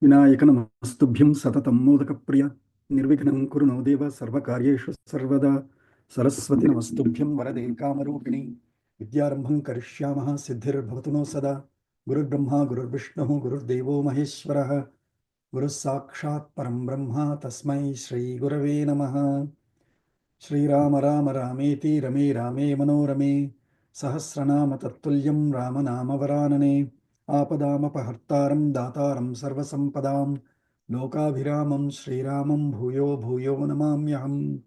विनायक नमस्तुभ्यं सततं मोदकप्रिय निर्विघ्नं कुरु नो देव सर्वकार्येषु सर्वदा सरस्वती नमस्तुभ्यं वरदे कामरूपिणि विद्यारम्भं करिष्यामः सिद्धिर्भवतु नो सदा गुरुर्ब्रह्मा गुरुर्विष्णुः गुरुर्देवो महेश्वरः गुरुः साक्षात् परं ब्रह्म तस्मै श्रीगुरवे नमः। श्रीराम राम रामेति रमे रामे मनोरमे सहस्रनाम तत्तुल्यं रामनामवरानने आपदामपहर्तारं दातारं सर्वसम्पदां लोकाभिरामं श्रीरामं भूयो भूयो नमाम्यहम्।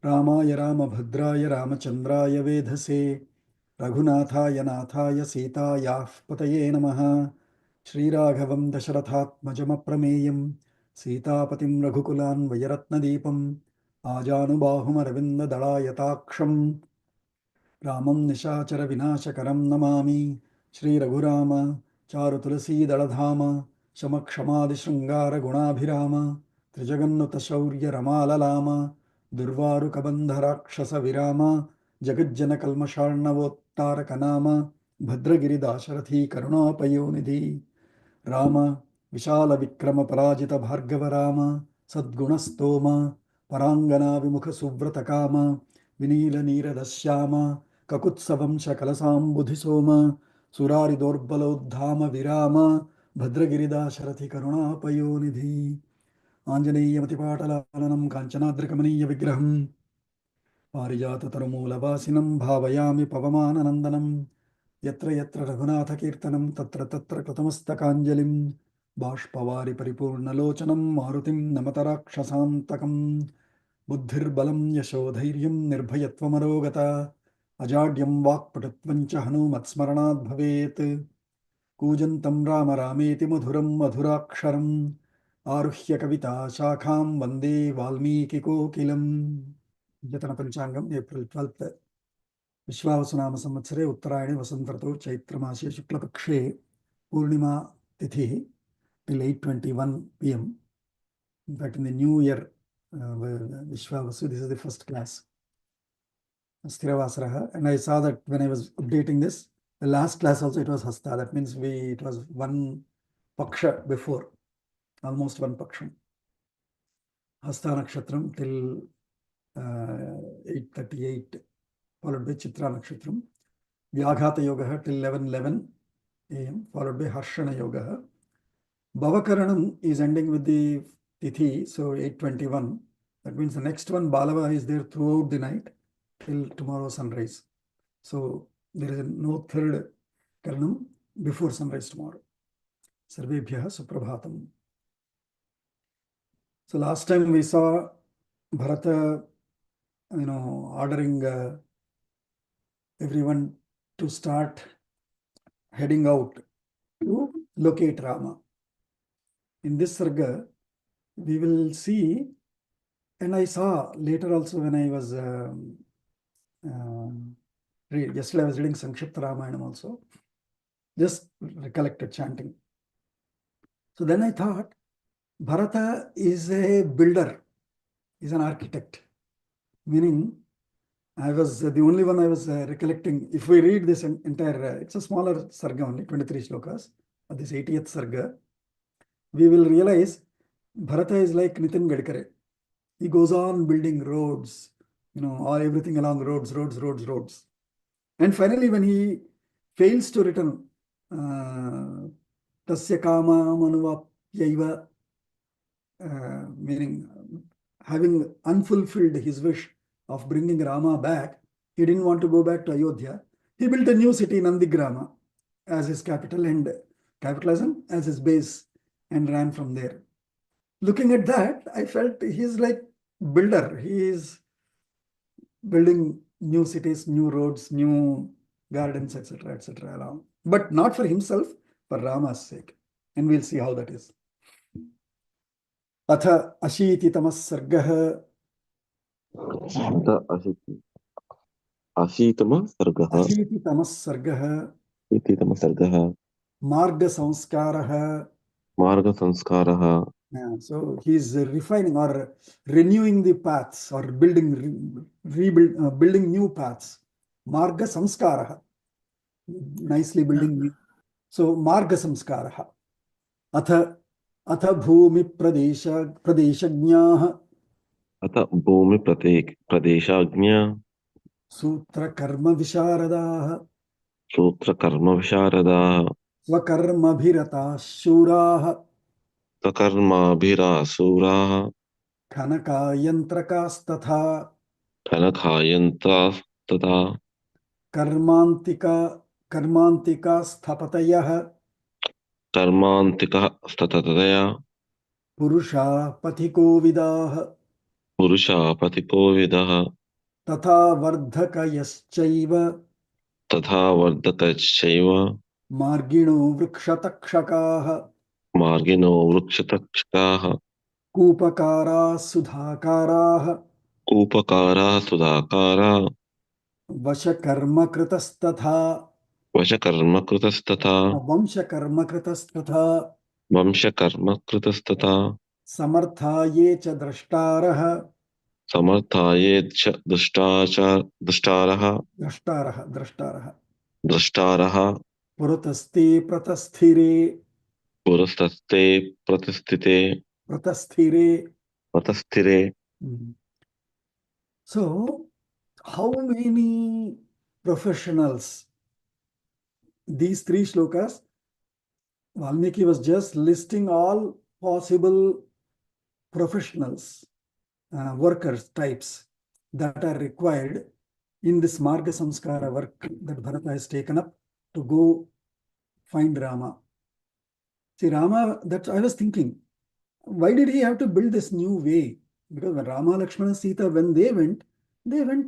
रामाय रामभद्राय रामचन्द्राय वेधसे रघुनाथाय नाथाय सीतायाः पतये नमः। श्रीराघवं दशरथात्मजमप्रमेयं सीतापतिं रघुकुलान्वयरत्नदीपम् आजानुबाहुमरविन्ददलायताक्षं रामं निशाचरविनाशकरं नमामि। श्रीरघुराम चारुतुलसीदलधाम शमक्षमादिशृङ्गारगुणाभिराम त्रिजगन्नुतशौर्यरमाललाम दुर्वारुकबन्धराक्षसविराम जगज्जनकल्मषार्णवोत्तारकनाम भद्रगिरिदाशरथी करुणापयोनिधि राम विशालविक्रमपराजितभार्गव राम सद्गुणस्तोम पराङ्गना विमुखसुव्रतकाम विनीलनीरदश्याम ककुत्सवंशकलसाम्बुधिसोम सुरारिदोर्बलोद्धाम विराम भद्रगिरिदाशरथि करुणापयोनिधि आञ्जनेयमतिपाटलाननं काञ्चनाद्रिकमनीयविग्रहं पारिजाततरुमूलवासिनं भावयामि पवमाननन्दनं यत्र यत्र रघुनाथकीर्तनं तत्र तत्र कृतमस्तकाञ्जलिं बाष्पवारि परिपूर्णलोचनं मारुतिं नमत राक्षसान्तकं बुद्धिर्बलं यशोधैर्यं निर्भयत्वमरोगता अजाड्यं वाक्पटुत्वं च हनूमत्स्मरणात् भवेत् कूजन्तं राम रामेति मधुरं मधुराक्षरम् आरुह्य कविता शाखां वन्दे वाल्मीकिकोकिलम्। यतनपञ्चाङ्गम् एप्रिल् 12 विश्वावसुनाम संवत्सरे उत्तरायणे वसन्तऋतौ चैत्रमासे शुक्लपक्षे पूर्णिमा तिथिः till 8:21 p.m. In fact, in the new year, Vishwavasu, this is the first class, Sthiravasaraha, and I saw that when I was updating this, the last class also it was Hasta. That means it was one paksha before, almost one paksham. Hasta Nakshatram till 8:38, followed by Chitra Nakshatram. Vyaghata Yoga till 11:11 a.m., followed by Harshana Yoga. Bhavakaranam is ending with the Tithi, so 8:21. That means the next one, Balava, is there throughout the night till tomorrow sunrise. So there is no third Karanam before sunrise tomorrow. Sarvebhyah Suprabhatam. So last time we saw Bharata, ordering everyone to start heading out to locate Rama. In this sarga, we will see, and I saw later also when I was yesterday I was reading Sankshipta Ramayanam also, just recollected chanting. So then I thought, Bharata is a builder, is an architect, meaning I was the only one I was recollecting. If we read this entire, it's a smaller sarga only, 23 shlokas, of this 80th sarga, we will realize Bharata is like Nitin Gadkari. He goes on building roads, everything along roads. And finally, when he fails to return, Tasya Kama Manuvapyaiva, meaning having unfulfilled his wish of bringing Rama back, he didn't want to go back to Ayodhya. He built a new city, Nandigrama, as his capital and capitalism as his base, and ran from there. Looking at that, I felt he's like builder. He is building new cities, new roads, new gardens, etc., along. But not for himself, for Rama's sake. And we'll see how that is. Atha ashititamas sargah. अशीतमः सर्गः मार्ग संस्कारः. So he's refining or renewing the paths or building new paths. Marga samskaraha, nicely building new. So marga samskaraha. Atha अथ भूमि प्रदेशज्ञाः अथ भूमिप्रदेशाज्ञा सूत्रकर्म विशारदाः सूत्रकर्मविशारदाः स्वकर्मभिरताः शूराः स्वकर्माभिरासुराः खनकायन्त्रकास्तथा खनखायन्त्रास्तथा कर्मान्तिका कर्मान्तिका स्थपतयः कर्मान्तिकः स्तततया पुरुषा पथिकोविदाः पुरुषापतिकोविदः तथा वर्धकयश्चैव तथा वर्धकश्चैव मार्गिणो वृक्षतक्षकाः मार्गिणो वृक्षतक्षकाः कूपकाराः सुधाकाराः कूपकाराः सुधाकाराः वशकर्मकृतस्तथा वशकर्मकृतस्तथा वंशकर्मकृतस्तथा वंशकर्मकृतस्तथा समर्था ये च द्रष्टारः समर्थायेच्छ दुष्टारः द्रष्टारः पुरतस्ते प्रतस्थिरे पुरस्तस्ते प्रतिष्ठिते प्रतस्थिरे. पतस्थिरे. So, how many professionals? These three shlokas, Valmiki was just listing all possible professionals, workers, types that are required in this Marga Samskara work that Bharata has taken up to go find Rama. See, Rama, that I was thinking, why did he have to build this new way? Because when Rama, Lakshmana, Sita, when they went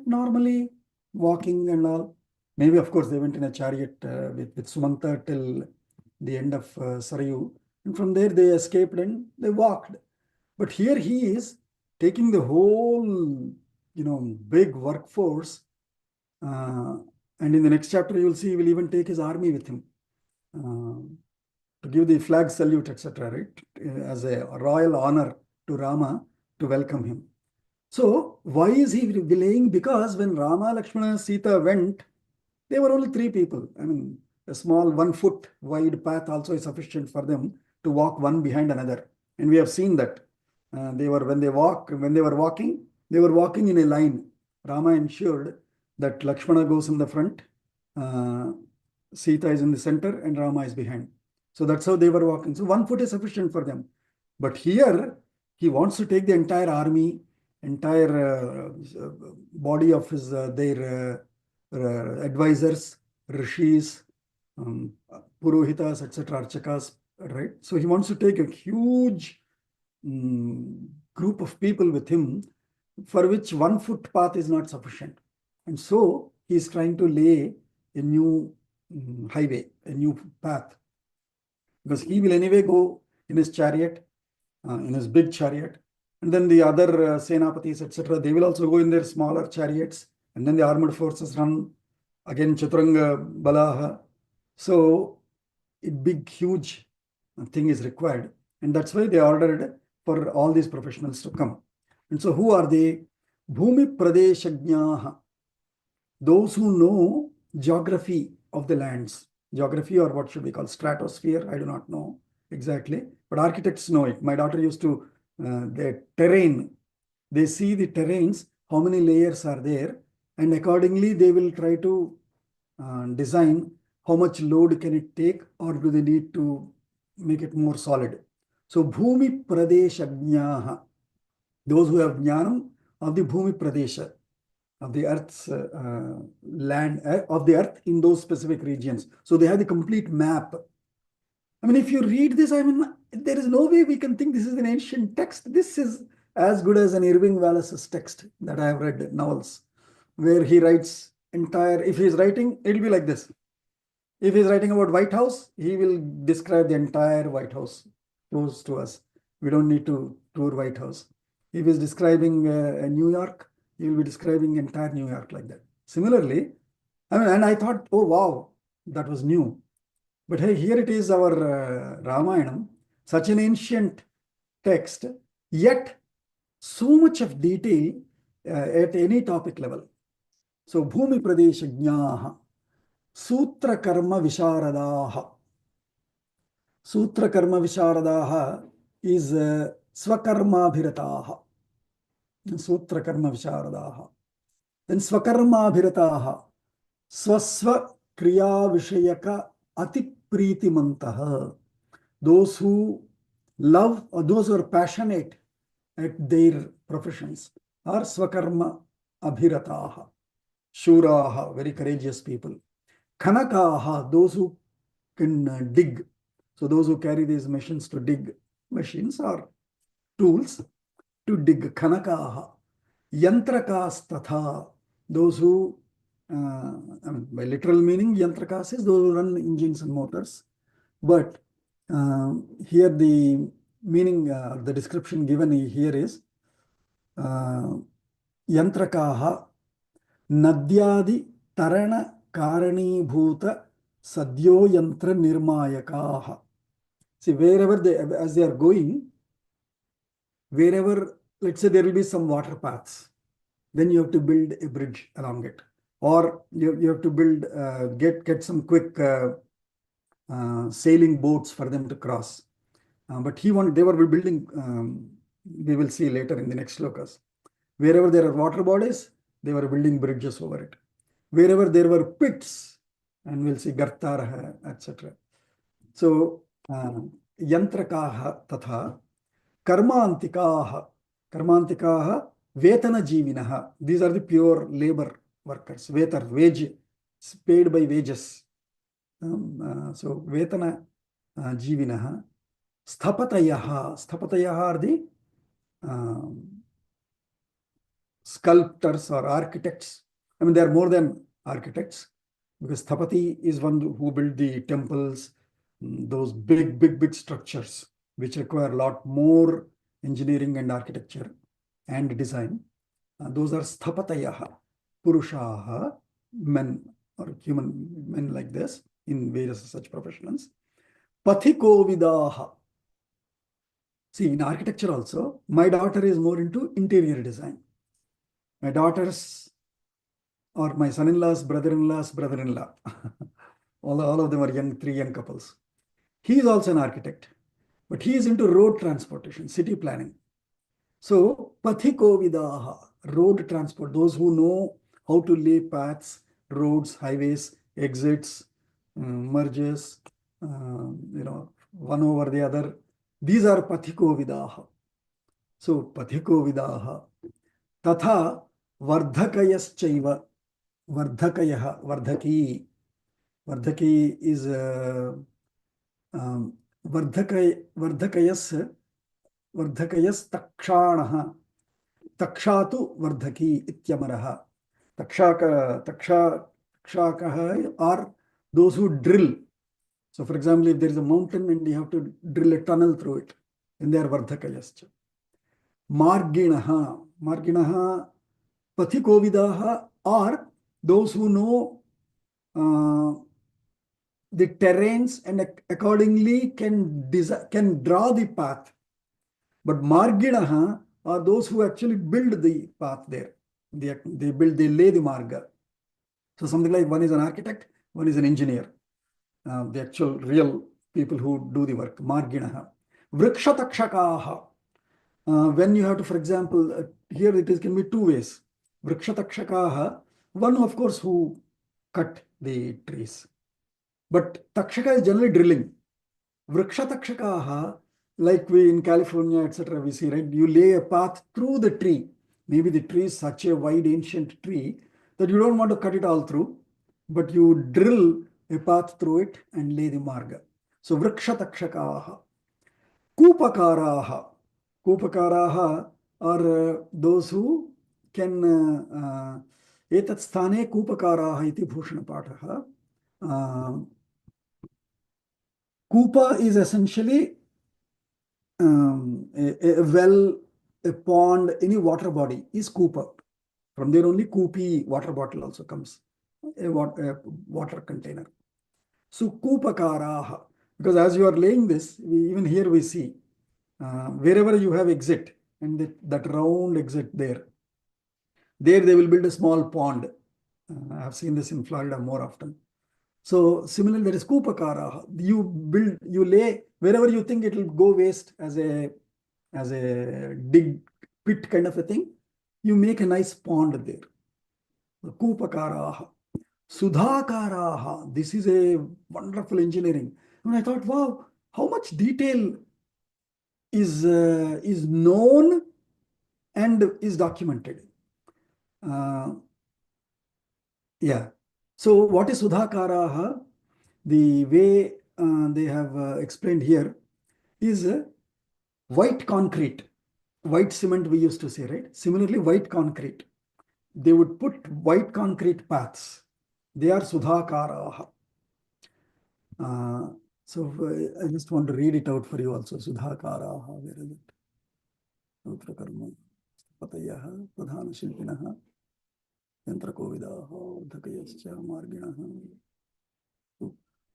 normally walking and all. Maybe, of course, they went in a chariot with Sumanta till the end of Sarayu. And from there, they escaped and they walked. But here he is taking the whole, big workforce. And in the next chapter, you will see he will even take his army with him to give the flag salute, etc., right? As a royal honor to Rama to welcome him. So why is he delaying? Because when Rama, Lakshmana, Sita went, they were only three people. I mean, a small 1 foot wide path also is sufficient for them to walk one behind another. And we have seen that when they were walking, they were walking in a line. Rama ensured that Lakshmana goes in the front, Sita is in the center, and Rama is behind. So that's how they were walking. So 1 foot is sufficient for them. But here, he wants to take the entire army, entire body of his their advisors, rishis, purohitas, etc., archakas, right? So he wants to take a huge group of people with him, for which 1 foot path is not sufficient. And so he is trying to lay a new highway, a new path, because he will anyway go in his chariot, in his big chariot, and then the other senapatis, etc., they will also go in their smaller chariots, and then the armored forces run again Chaturanga Balaha. So a big, huge thing is required, and that's why they ordered for all these professionals to come. And so who are they? Bhumi Pradeshajnaha, those who know geography of the lands. Geography, or what should we call stratosphere, I do not know exactly, but architects know it. My daughter used to, the terrain, they see the terrains, how many layers are there, and accordingly they will try to design how much load can it take, or do they need to make it more solid. So Bhumi Pradeshajnaha, those who have jnanam of the Bhumi Pradesha, of the earth's land, of the earth in those specific regions. So they have the complete map. I mean, if you read this, I mean, there is no way we can think this is an ancient text. This is as good as an Irving Wallace's text that I have read, novels, where he writes entire, if he's writing, it'll be like this. If he's writing about White House, he will describe the entire White House close to us. We don't need to tour White House. If he's describing New York, he will be describing entire New York like that. Similarly, I mean, and I thought, oh wow, that was new. But hey, here it is, our Ramayanam, such an ancient text, yet so much of detail at any topic level. So, Bhumi Pradeshajnaha, Sutra Karma Visharadaha. Sutra Karma Visharadaha is Swakarmabhirataha, Sutra Karma Visharadaha. Then Swakarmabhirataha, Swaswa Kriya Vishayaka Ati Pritimantaha. Those who love or those who are passionate at their professions are Swakarma Abhirataha. Shuraha, very courageous people. Khanakaha, those who can dig. So those who carry these machines to dig, machines or tools to dig. Khanakaha. Yantrakas tatha, those who, by literal meaning, yantrakas is those who run engines and motors. But here the meaning, the description given here is yantrakaha nadyadi tarana karanibhuta sadyo yantra nirmayakaha. See, wherever they, as they are going, wherever, let's say there will be some water paths, then you have to build a bridge along it, or you have to build, get some quick sailing boats for them to cross. But they were building, we will see later in the next slokas. Wherever there are water bodies, they were building bridges over it. Wherever there were pits, and we'll see Gartaraha, etc. So, Yantrakaha tatha, Karmantikaha, Vetana Jivinaha. These are the pure labor workers, Vetar, wage, paid by wages. So, Vetana Jivinaha. Sthapatayaha are the sculptors or architects. I mean, they are more than architects, because Sthapati is one who built the temples, those big structures, which require a lot more engineering and architecture and design. Those are Sthapatayaha, Purushaha, men or human men like this in various such professions. Pathikovidaha. See, in architecture also, my daughter is more into interior design. My daughters or my son-in-law's brother-in-law. all of them are young, 3 young couples. He is also an architect, but he is into road transportation, city planning. So, Pathikovidaha, road transport, those who know how to lay paths, roads, highways, exits, merges, one over the other. These are Pathikovidaha. So, Pathikovidaha. Tatha Vardhakayaschaiva. Vardhakayah, Vardhaki. Vardhaki is Vardhakayas Takshanaha. Takshatu Vardhaki Ityamaraha. Takshakaha are those who drill. So, for example, if there is a mountain and you have to drill a tunnel through it, then they are Vardhakayascha. Marginaha, Pathikovidaha are those who know the terrains and accordingly can draw the path. But Marginaha are those who actually build the path there. They lay the marga. So something like one is an architect, one is an engineer. The actual real people who do the work. Marginaha. Vrikshatakshakaha. When you have to, for example, here it can be 2 ways. Vrikshatakshakaha, one of course who cut the trees. But takshaka is generally drilling. Vrikshatakshakaha, like we in California, etc., we see, right? You lay a path through the tree. Maybe the tree is such a wide ancient tree that you don't want to cut it all through, but you drill a path through it and lay the marga. So vrikshatakshakaha. Kupakaraha. Kupakaraha are those who can etat sthane kupakaraha iti bhushana pathaha. Kupa is essentially a well, a pond, any water body is Kupa. From there only Kupi water bottle also comes, a water container. So Kupakaraha, because as you are laying this, even here we see, wherever you have exit and that round exit there they will build a small pond. I have seen this in Florida more often. So similarly, there is Kupakara. You build, you lay wherever you think it will go waste as a dig pit kind of a thing. You make a nice pond there. Kupakaraha. Sudhakaraha. This is a wonderful engineering. And I thought, wow, how much detail is known and is documented. Yeah. So what is Sudhakaraha? The way they have explained here is white concrete, white cement we used to say, right? Similarly, white concrete. They would put white concrete paths. They are Sudhakaraha. So I just want to read it out for you also. Sudhakaraha. Where is it? Rudrakarma. Patayah. Pradhana Shilpinaha. Yantrakovidaha. Udhakayascha Marginaha.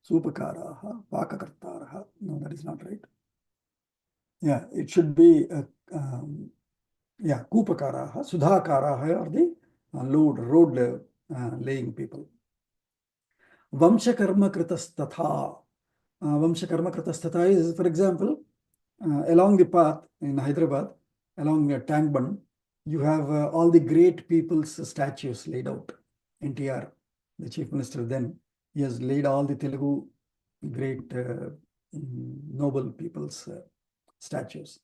Supakaraha. Pakakartaraha. No, that is not right. Yeah, it should be yeah, Kupakaraha. Sudhakaraha are the road laying people. Vamshakarma kritastatha. Vamshakarma kritastatha is, for example, along the path in Hyderabad, along Tank Bund, you have all the great people's statues laid out. NTR, the chief minister then, he has laid all the Telugu great noble people's statues.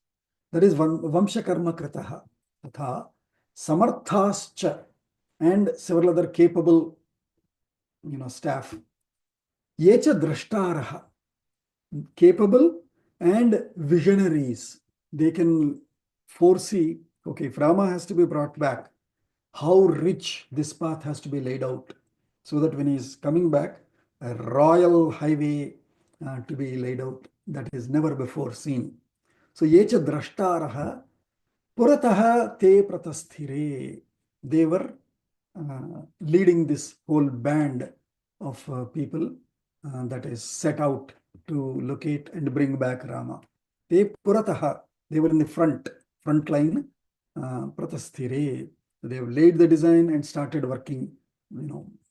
That is Vamshakarma kritaha. Tatha Samarthascha and several other capable staff. Yecha drashtaraha, capable and visionaries. They can foresee, okay, if Rama has to be brought back, how rich this path has to be laid out, so that when he's coming back, a royal highway to be laid out that is never before seen. So yecha drashtaraha Purataha te pratasthire. They were leading this whole band of people that is set out to locate and bring back Rama. Te purataha. They were in the front line. Pratasthire. They have laid the design and started working,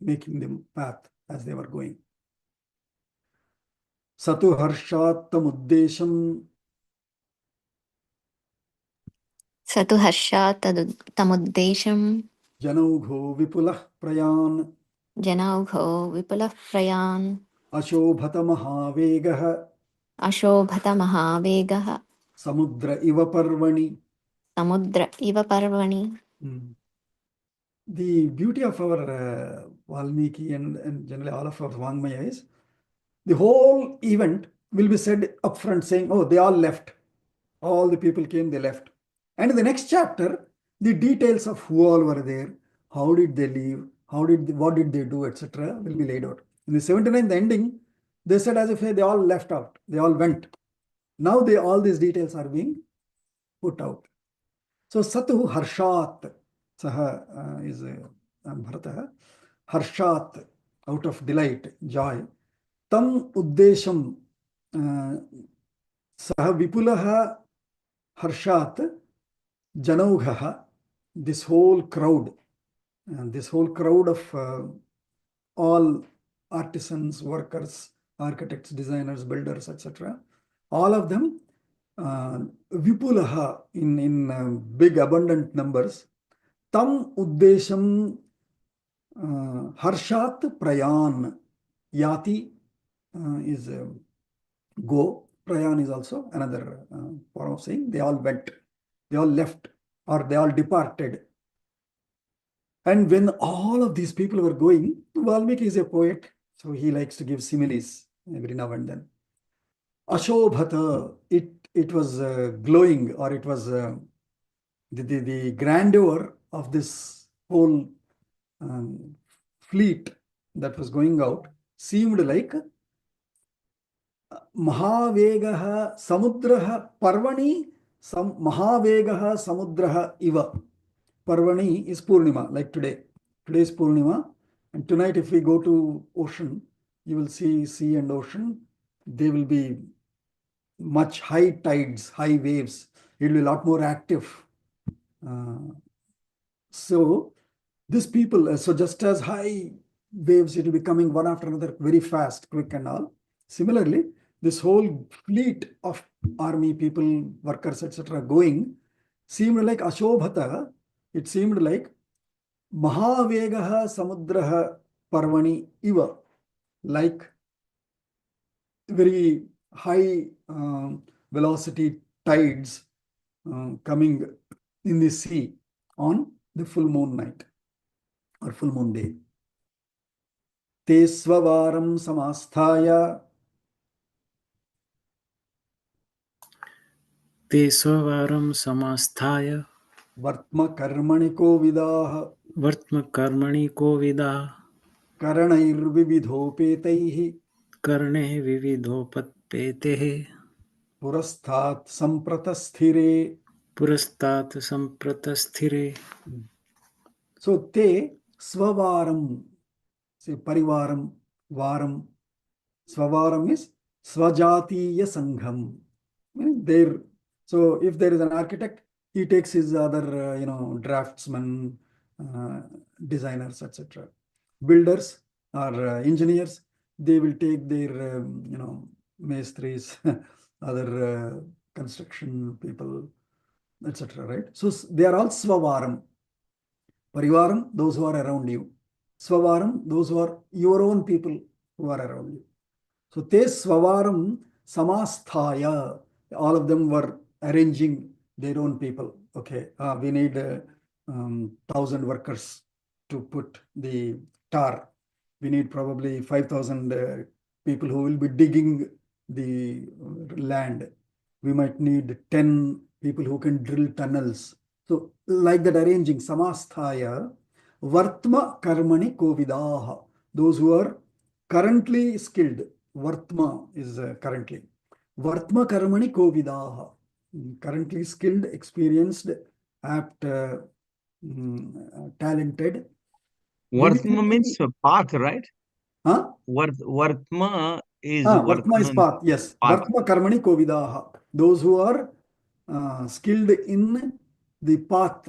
making them path as they were going. Satu harshatam uddesham. स तु हर्षात् तमुद्देशं Janaugho vipulah prayan. जनौघो विपुलः प्रयान् Ashobhata mahavegah. अशोभत महावेगः Samudra iva parvani. समुद्र इव पर्वणि. The beauty of our Valmiki and generally all of our Vangmaya is the whole event will be said upfront, saying, oh, they all left. All the people came, they left. And in the next chapter, the details of who all were there, how did they leave, what did they do, etc., will be laid out. In the 79th ending, they said as if they all left out, they all went. Now all these details are being put out. So Satu Harshat, Saha is Bharata, Harshat, out of delight, joy. Tam Uddesham, Saha Vipulaha Harshat, Janaughaha, this whole crowd of all artisans, workers, architects, designers, builders, etc. All of them, Vipulaha, in big abundant numbers. Tam Uddesham Harshat Prayan. Yati is go. Prayan is also another form of saying they all went, they all left, or they all departed. And when all of these people were going, Valmiki is a poet, so he likes to give similes every now and then. Ashobhata, it was glowing, or it was the grandeur of this whole fleet that was going out seemed like Mahavegaha Samudraha Parvani Mahavegaha Samudraha Iva. Parvani is Purnima, like today. Today is Purnima. And tonight, if we go to ocean, you will see sea and ocean. They will be much high tides, high waves. It will be a lot more active. So these people, so just as high waves, it will be coming one after another very fast, quick and all. Similarly, this whole fleet of army people, workers, etc. going seemed like Ashobhata. It seemed like Mahavegaha Samudraha Parvani Iva, like very high velocity tides coming in the sea on the full moon night or full moon day. Te swavaram samasthaya ते स्ववारं समास्थाय vartma karmani kovidaha वर्त्मकर्मणि कोविदाः करणाirvividhopetaihi कर्णे विविधोपत्पेतेः purasthat sampratasthire. पुरस्तात् सम्प्रतस्थिरे. So te swavaram, say parivaram, varam. Swavaram is swajatiya sangham. There, so if there is an architect, he takes his other, draftsmen, designers, etc. Builders or engineers, they will take their, maestries, other construction people, etc. Right? So they are all swavaram. Parivaram, those who are around you. Swavaram, those who are your own people who are around you. So te swavaram samasthaya, all of them were arranging their own people. Okay, we need 1,000 workers to put the tar. We need probably 5,000 people who will be digging the land. We might need 10 people who can drill tunnels. So like that arranging samasthaya, vartma karmani kovidaha, those who are currently skilled. Vartma is currently. Vartma karmani kovidaha, currently skilled, experienced, apt, talented. Vartma means path, right? Huh? Vartma is Vartma is path, yes. path. Vartma karmani kovidaha, those who are skilled in the path,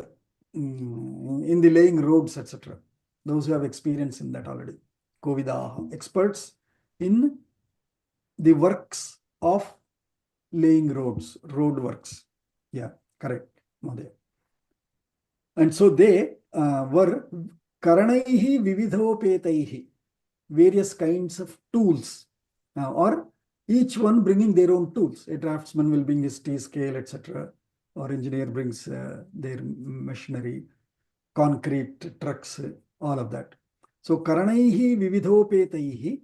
in the laying roads, etc. Those who have experience in that already. Kovidaha, experts in the works of laying roads, road works. Yeah, correct, Madhya. And so they were karanaihi vividhopetaihi, various kinds of tools, or each one bringing their own tools. A draftsman will bring his T-scale, etc., or engineer brings their machinery, concrete trucks, all of that. So karanaihi vividhopetaihi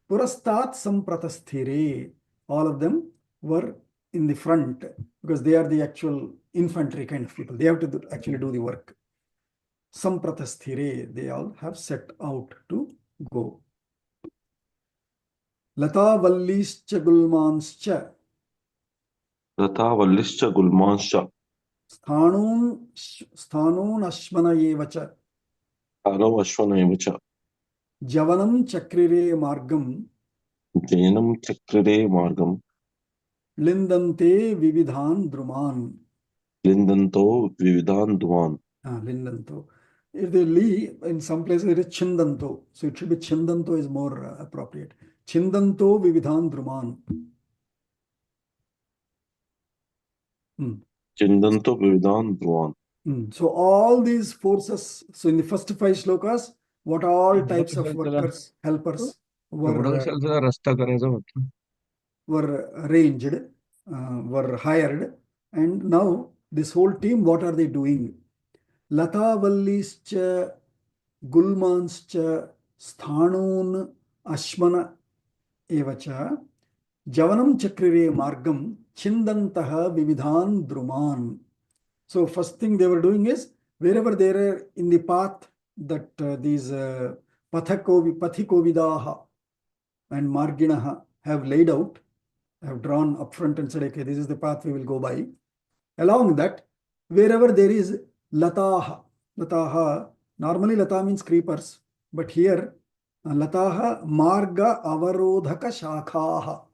purastat sampratasthire, all of them were in the front because they are the actual infantry kind of people. They have to actually do the work. Sampratasthire, they all have set out to go. Lata vallischa gulmanscha Lata वल्लिश्च गुल्मांश्च sthanun ashmanayevacha स्थानौ अश्वनेव च javanam chakrire margam जयनं चक्रिरे मार्गं lindante vividhan druman. लिन्दन्तो विविधान् धुवान्. Lindanto. If they li, in some places it is chindanto. So it should be chindanto is more appropriate. Chindanto vividhan druman. चिन्दन्तो विविधान् धुवान्. So all these forces, so in the first 5 shlokas, what all types of workers, helpers were arranged, were hired, and now this whole team, what are they doing? Lata vallischa gulmanscha sthanun ashmana evacha javanam chakrire margam chindantaha vividhan druman. So first thing they were doing is, wherever they are in the path that these pathikovidaha and marginaha have laid out, have drawn up front and said, okay, this is the path we will go by. Along that, wherever there is lataha, normally lata means creepers, but here lataha marga avarodhaka shakhaha,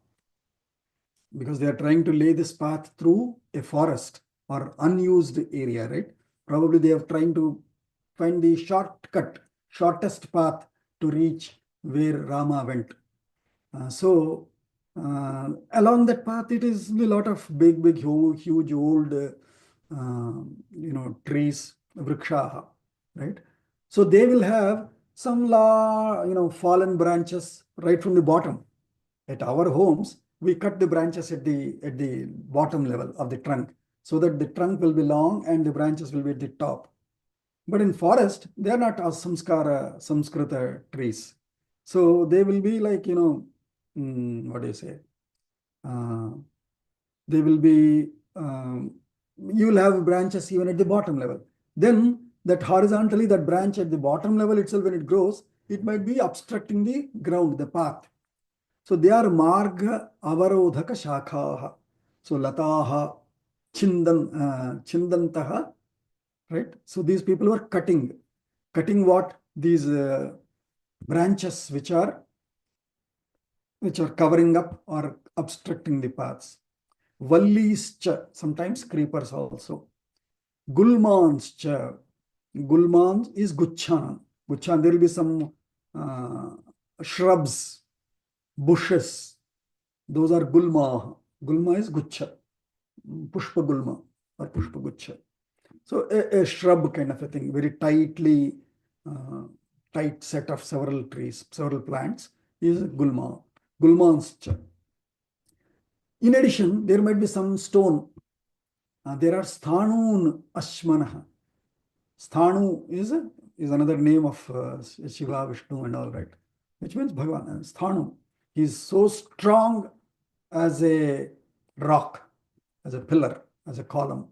because they are trying to lay this path through a forest or unused area, right? Probably they are trying to find the shortest path to reach where Rama went. So along that path, it is a lot of big, huge old, trees, vriksha, right? So they will have some fallen branches right from the bottom. At our homes, we cut the branches at the bottom level of the trunk, so that the trunk will be long and the branches will be at the top. But in forest, they are not Samskrita trees. So they will be like, what do you say? They will be, you will have branches even at the bottom level. Then that horizontally, that branch at the bottom level itself, when it grows, it might be obstructing the ground, the path. So they are marga avarodhaka shakhaha. So lataha, chindantaha, right? So these people were cutting what? These branches which are covering up or obstructing the paths. Vallischa, sometimes creepers also. Gulmanscha. Gulmans is guchan. Guchan, there will be some shrubs, bushes. Those are gulma. Gulma is gucha. Pushpa gulma or pushpa gucha. So a shrub kind of a thing, very tightly, tight set of several trees, several plants is gulma. Gulmanscha. In addition, there might be some stone. There are sthanun ashmanaha. Sthanu is another name of Shiva, Vishnu and all, right? Which means Bhagavan. Sthanu. He is so strong as a rock, as a pillar, as a column,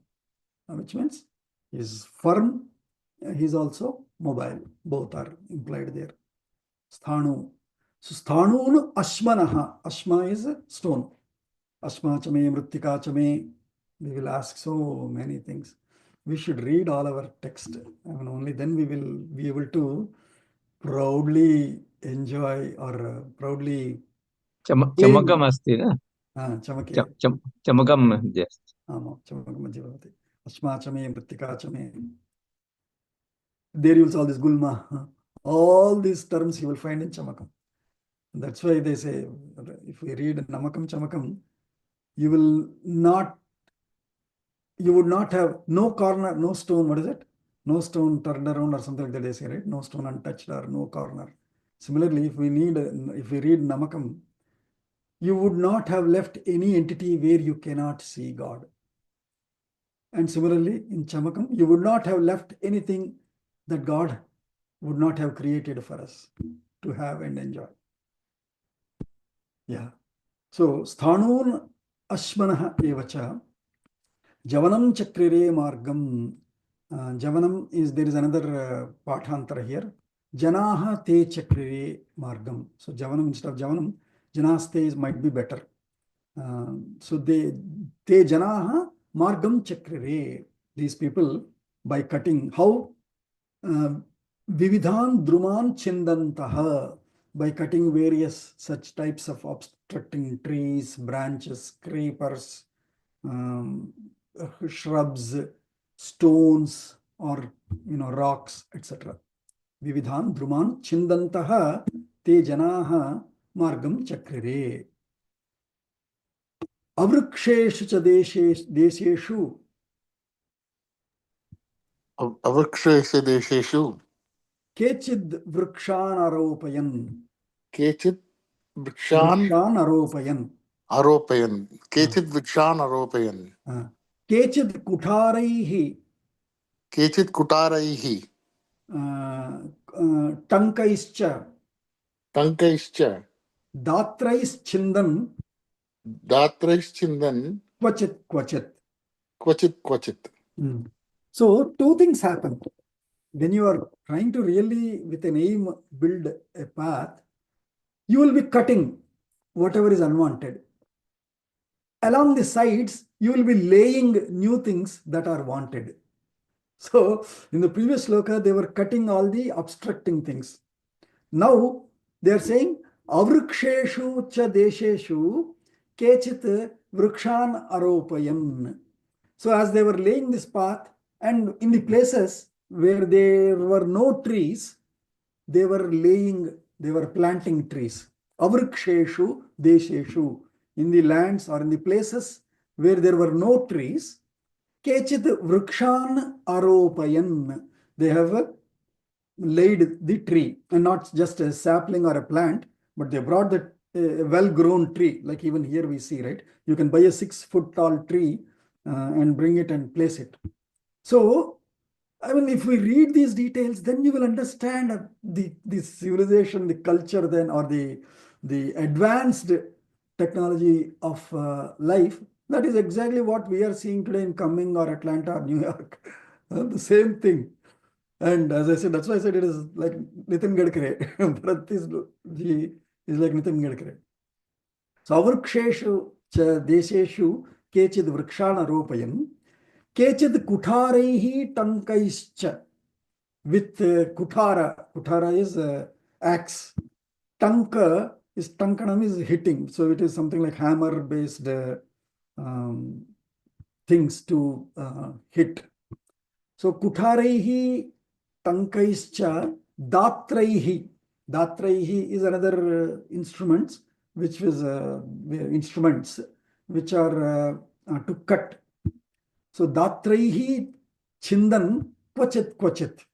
which means he is firm, he is also mobile. Both are implied there. Sthanu. So sthanun ashmanaha. Ashma is stone. Ashma chame, mrittika chame. We will ask so many things. We should read all our text. Only then we will be able to proudly enjoy or proudly. Chamakam asti na? Chamake. Chamakam, yes. Chamakam jivati. Ashma chame, mrittika chame. There you will see all this gulma. All these terms you will find in Chamakam. That's why they say, if we read Namakam Chamakam, you would not have no corner, no stone, what is it? No stone turned around or something like that they say, right? No stone untouched or no corner. Similarly, if we read Namakam, you would not have left any entity where you cannot see God. And similarly, in Chamakam, you would not have left anything that God would not have created for us to have and enjoy. Yeah. So, sthanun ashmanaha evacha. Javanam chakrire margam. Javanam is, there is another pathantara here. Janaha te chakrire margam. So Javanam instead of Javanam, Janaste might be better. So te janaha margam chakrire. These people, by cutting, how? Vividhan druman chindantaha. By cutting various such types of obstructing trees, branches, creepers, shrubs, stones, or rocks, etc. Vividhan druman chindantaha te janaha margam chakrire. Avruksheshu cha desheshu. Avraksheshu desheshu. Kechid vrikshan aropayan. Kechid vrikshan aropayan. Aropayan. Kechid vrikshan aropayan. Kechid kutaraihi. Kechid kutaraihi. Tankaischa. Tankaischa. Datrais chindan. Datrais chindan. Kvachit. So two things happen. When you are trying to really, with an aim, build a path, you will be cutting whatever is unwanted. Along the sides, you will be laying new things that are wanted. So in the previous sloka, they were cutting all the obstructing things. Now they are saying, Avruksheshu cha desheshu kechit vrikshan aropayan. So as they were laying this path, and in the places where there were no trees, they were laying they were planting trees. Avriksheshu desheshu, in the lands or in the places where there were no trees, kechit vrikshan aropayan, they have laid the tree, and not just a sapling or a plant, but they brought the well-grown tree, like even here we see, right? You can buy a 6-foot tall tree and bring it and place it. So, I mean, if we read these details, then you will understand the civilization, the culture, then, or the advanced technology of life. That is exactly what we are seeing today in Cumming or Atlanta or New York. The same thing. And as I said, that's why I said it is like Nitin Gadkari. Bharat is like Nitin Gadkari. So, avriksheshu cha desheshu kechid vrikshana ropayan, kechid kutaraihi tankaischa, with kutara is axe, tanka is tankanam is hitting, so it is something like hammer based things to hit. So kutaraihi tankaischa datraihi, datraihi is another instruments which was instruments which are to cut. So datraihi chindan kvachit kvachit.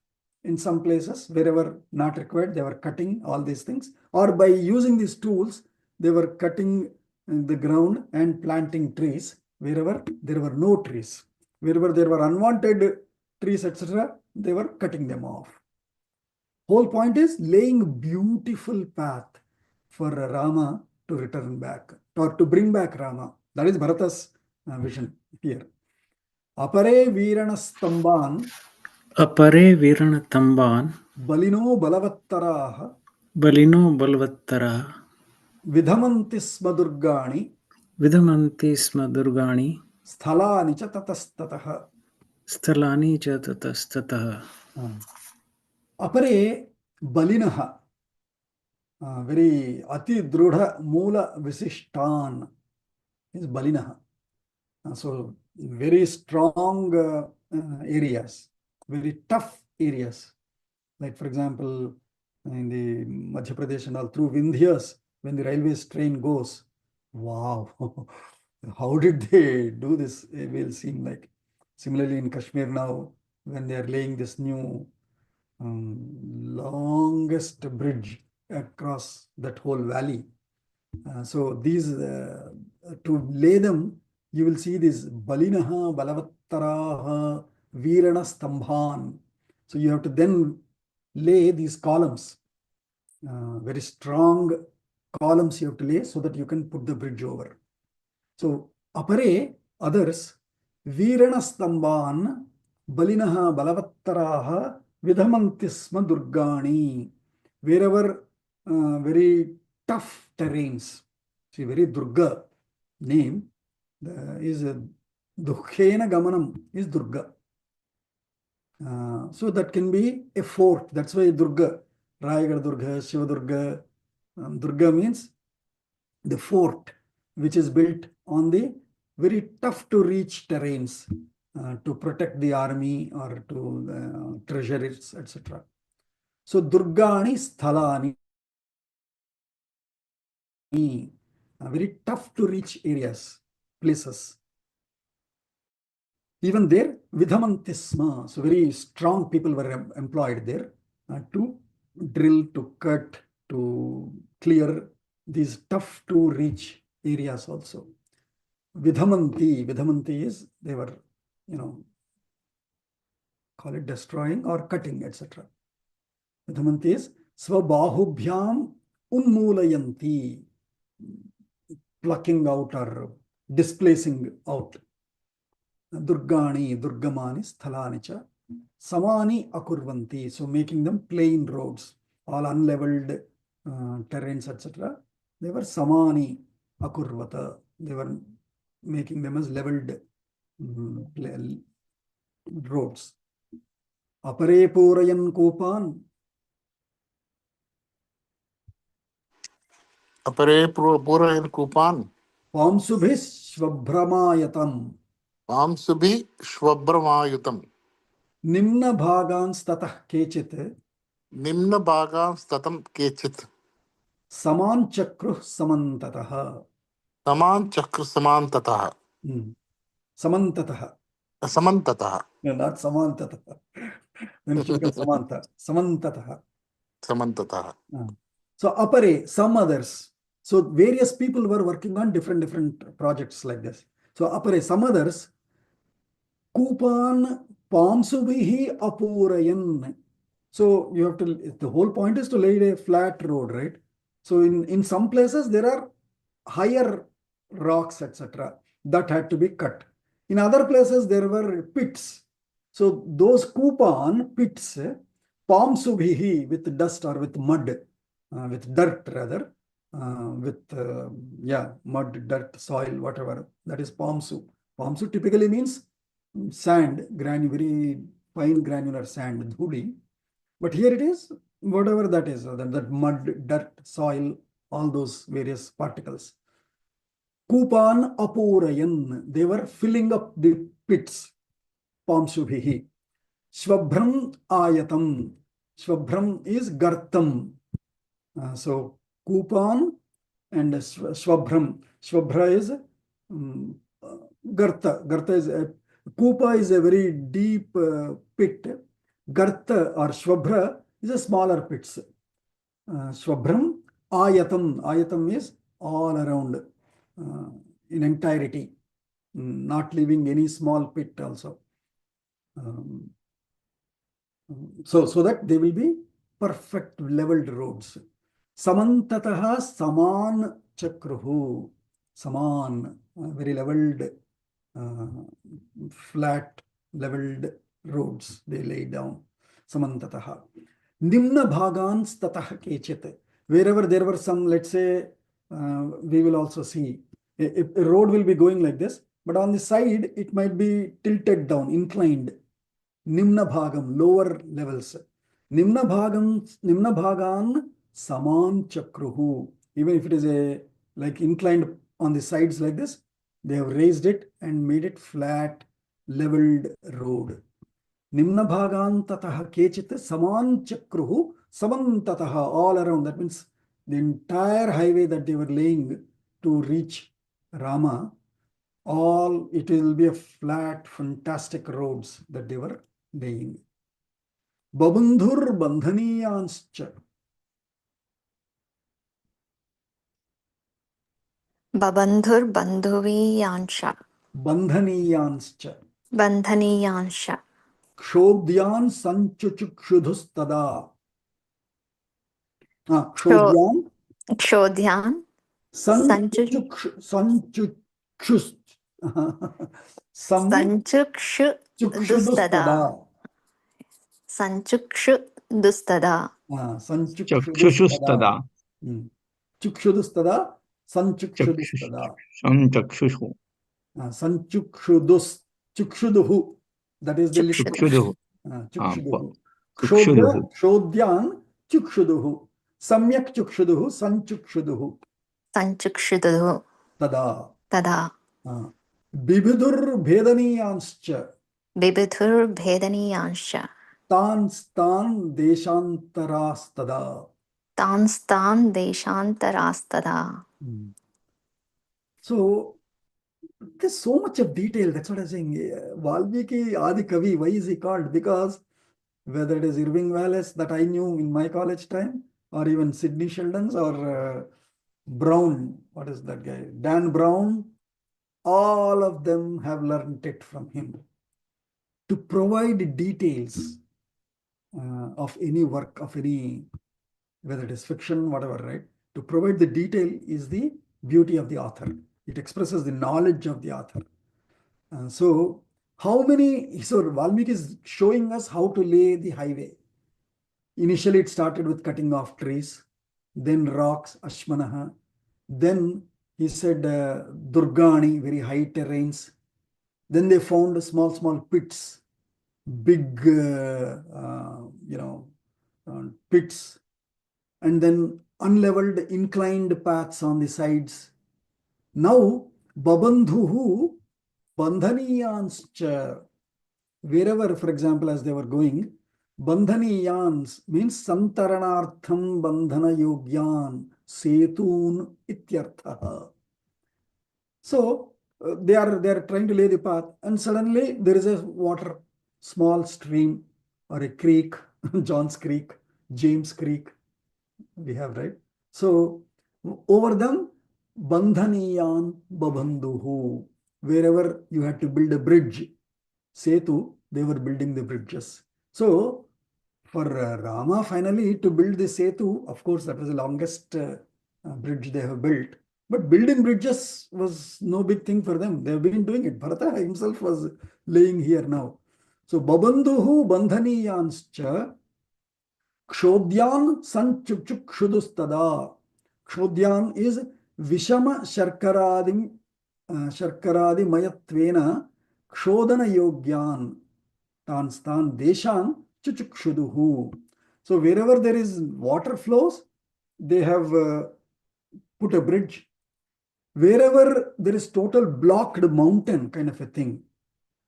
In some places, wherever not required, they were cutting all these things, or by using these tools, they were cutting the ground and planting trees wherever there were no trees. Wherever there were unwanted trees, etc., they were cutting them off. Whole point is laying a beautiful path for Rama to return back, or to bring back Rama. That is Bharata's vision here. Apare Viranastamban अपरे वीरणतम्बान् balino balavattaraha बलिनो बलवत्तरः vidhamanti sma durgani विधमन्ति स्म दुर्गाणि sthalani cha tatastataha. स्थलानि च ततस्ततः Apare balinaha, very ati drudha moola visishtan is balinaha. So very strong areas, very tough areas. Like for example, in the Madhya Pradesh and all through Vindhyas, when the railways train goes, wow, how did they do this? It will seem like. Similarly in Kashmir now, when they are laying this new longest bridge across that whole valley. So these, to lay them, you will see this balinaha, balavattaraha, virana stambhan. So you have to then lay these columns, very strong columns you have to lay so that you can put the bridge over. So apare, others, virana stambhan, balinaha, balavattaraha, vidhamantisma durgani, wherever very tough terrains. See, very Durga name is Dukhena Gamanam is Durga. So that can be a fort. That's why Durga, Rayagad Durga, Shiva Durga. Durga means the fort which is built on the very tough to reach terrains to protect the army or to treasuries, etc. So Durgani Sthalani, very tough to reach areas, places. Even there, Vidhamantisma, so very strong people were employed there to drill, to cut, to clear these tough to reach areas also. Vidhamanti is, they were, call it destroying or cutting, etc. Vidhamanti is Svabahubhyam Unmulayanti, plucking out or displacing out. Durgani, Durgamani, Sthalani cha, Samani akurvanti, so making them plain roads, all unleveled terrains, etc. They were Samani akurvata, they were making them as leveled roads. Apare purayan kopan, अपरे पूरयन् कूपान् Pamsubhis Shvabhramayatam, पांसुभिः श्वभ्रमायुतम् Nimna bhagan statah kechit, निम्नभागांस्ततं केचित् Saman chakruh samantataha. Saman chakra samantataha. Samantataha. Samantataha. No, not samantataha. Then it becomes samanta. Samantataha. Samantataha. So apare, some others. So various people were working on different projects like this. So apare, some others, Kupan Pamsubihi Apurayan. So you have to, the whole point is to lay a flat road, right? So in some places there are higher rocks, etc., that had to be cut. In other places there were pits. So those Kupan pits, Pamsubihi, with dust or with mud, with dirt rather, with mud, dirt, soil, whatever. That is Pamsu. Pamsu typically means sand, very fine granular sand, dhuli. But here it is whatever that is, that mud, dirt, soil, all those various particles. Kupan apurayan, they were filling up the pits. Pamsubhihi. Swabhram ayatam. Swabhram is gartam. So Kupan and Swabhram. Swabhra is Garta. Garta is Kupa is a very deep pit. Garta or Swabhra is a smaller pits. Swabhram ayatam. Ayatam is all around in entirety, not leaving any small pit also. So that they will be perfect leveled roads. Samantataha saman chakruhu. Saman, very leveled, flat, leveled roads they lay down. Samantataha. Nimna bhagans tatah kechit. Wherever there were some, let's say, we will also see, a road will be going like this, but on the side, it might be tilted down, inclined. Nimna bhagam, lower levels. Nimna bhagan saman chakruhu. Even if it is a like inclined on the sides like this, they have raised it and made it flat, leveled road. Nimna bhagan tataha kechit saman chakruhu samantataha, all around. That means the entire highway that they were laying to reach Rama, all it will be a flat, fantastic roads that they were laying. Babandhur bandhaniyanscha. Babandhur bandhuviyansha. Bandhaniyanscha. Bandhaniyansha. Kshodhyan sanchuchukshudhustada. Ksho- Kshodhyan Kshodhyan. sanchukshus. Sanchukshu dustada. Sanchukshudustada. Sanchukshu dustada. Sanchukshudustada. Chakshushushtada. Chukshudustada. Sanchukshudustada. Sanchakshushu. Sanchukshudus. Chukshuduhu. That is the literal. Chukshuduhu. Chukshuduhu. Chukshuduhu. Kshodhyan chukshuduhu. Samyak chukshuduhu. Sanchukshuduhu. Sanchukshuduhu. Tada. Tada. Bibhidur bhedaniyanscha. Bibidhur bhedaniyansha. Tan deshantarastada. Tanstan deshantarastada. So there's so much of detail. That's what I'm saying. Valmiki Adi Kavi, why is he called? Because whether it is Irving Wallace that I knew in my college time, or even Sidney Sheldon's, or Brown, what is that guy? Dan Brown, all of them have learned it from him. To provide details of any work, of any, whether it is fiction, whatever, right? To provide the detail is the beauty of the author. It expresses the knowledge of the author. So Valmiki is showing us how to lay the highway. Initially, it started with cutting off trees, then rocks, Ashmanaha. Then he said Durgani, very high terrains. Then they found small pits, big, pits, and then unleveled, inclined paths on the sides. Now, Babandhuhu Bandhaniyanscha. Wherever, for example, as they were going, Bandhaniyans means Santaranartham Bandhana Yogyan. setun ityartha. So they are trying to lay the path, and suddenly there is a water, small stream or a creek, John's Creek, James Creek, we have, right? So over them, bandhaniyan babandhuhu. Wherever you had to build a bridge, setu, they were building the bridges. So for Rama finally to build the setu, of course, that was the longest bridge they have built. But building bridges was no big thing for them. They have been doing it. Bharata himself was laying here now. So babandhuhu bandhaniyanscha kshodyan sanchukshudustada. Kshodyan is vishama sharkaradi mayatvena kshodana yogyan tanstan deshan chuchukshuduhu. So wherever there is water flows, they have put a bridge. Wherever there is total blocked mountain kind of a thing,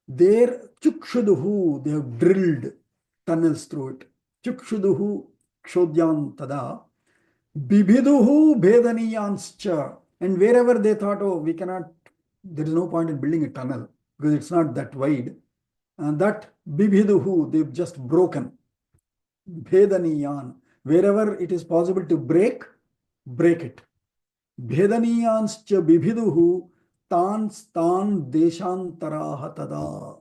there chukshuduhu, they have drilled tunnels through it. Chukshuduhu kshodyan tada. Bibhiduhu bhedaniyanscha. And wherever they thought, oh, we cannot, there is no point in building a tunnel because it's not that wide. And that bibhiduhu, they've just broken. Bhedaniyan. Wherever it is possible to break it. Bhedaniyanscha bibhiduhu tan deshantaraha tada.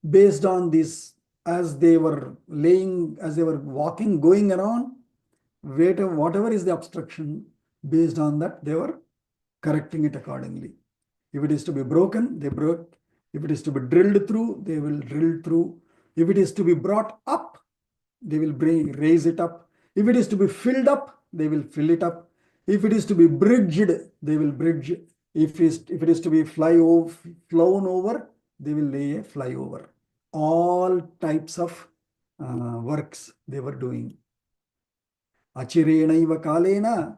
Based on this, as they were walking, going around, whatever is the obstruction, based on that, they were correcting it accordingly. If it is to be broken, they broke. If it is to be drilled through, they will drill through. If it is to be brought up, they will raise it up. If it is to be filled up, they will fill it up. If it is to be bridged, they will bridge. If it is to be flown over, they will lay a flyover. All types of works they were doing. Achirenaiva kalena.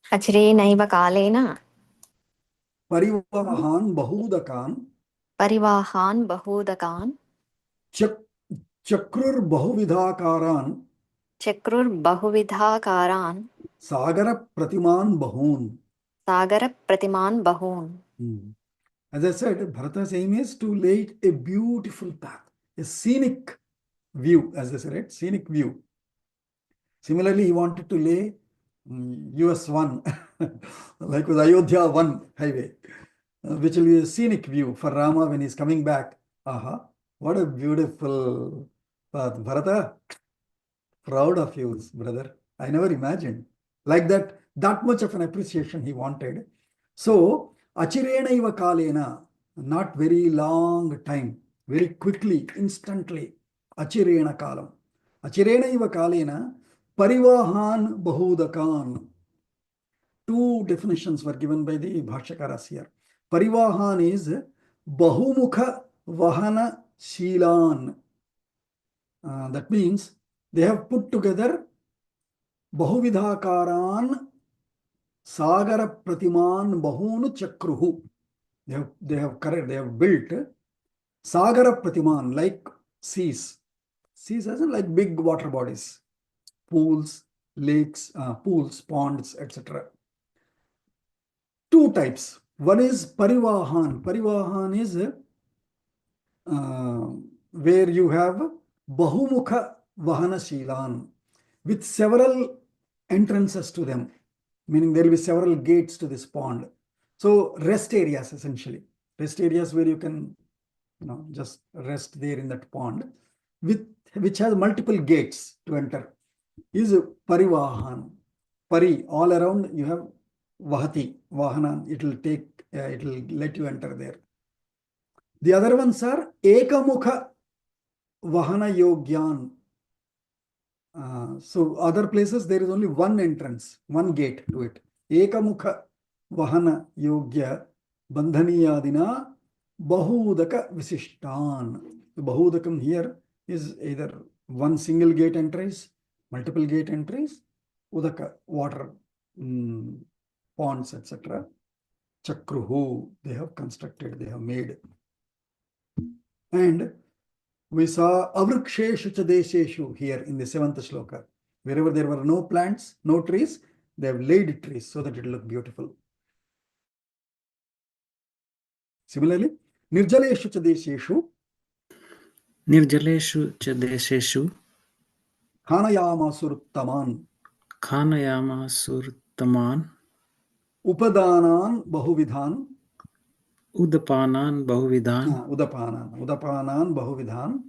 Ajrenaiva kalena Parivahan bahudakan. parivahan bahudakan Chakrur bahuvidhakaran. chakrur bahuvidhakaran Sagara pratiman bahun. sagara pratiman bahun. As I said, Bharata's aim is to lay a beautiful path, a scenic view, as they said, right? Scenic view. Similarly, he wanted to lay US 1, like with Ayodhya 1 highway, which will be a scenic view for Rama when he's coming back. Aha, what a beautiful path. Bharata, proud of you, brother. I never imagined. Like that much of an appreciation he wanted. So, Achirenaiva kalena, not very long time, very quickly, instantly. Achirena kalam. Achirenaiva kalena, parivahan bahudakan. Two definitions were given by the Bhashakaras here. Parivahan is bahumukha vahana shilan. That means they have put together bahuvidhakaran sagara pratiman bahunu chakruhu. They have built sagara pratiman, like seas. Seas as in like big water bodies, pools, lakes, ponds, etc. Two types. One is parivahan. Parivahan is where you have bahumukha vahana shilan with several entrances to them, meaning there will be several gates to this pond. So rest areas, essentially. Rest areas where you can just rest there in that pond, which has multiple gates to enter, is parivahan. Pari, all around you have vahati, vahana, it will let you enter there. The other ones are ekamukha vahana yogyan. So other places there is only one entrance, one gate to it. Ekamukha vahana yogya bandhaniyadina bahudaka visishtan. The bahudakam here is either one single gate entries, multiple gate entries, udaka, water, ponds, etc. Chakruhu, they have constructed, they have made. And We saw avriksheshu cha desheshu here in the 7th shloka. Wherever there were no plants, no trees, they have laid trees so that it will look beautiful. Similarly, nirjaleshu cha desheshu निर्जलेषु च देशेषु khanayamasuruttaman खानयामासुर्तमान् upadanan bahuvidhan उदपानान् बहुविधान् udapanan bahuvidhan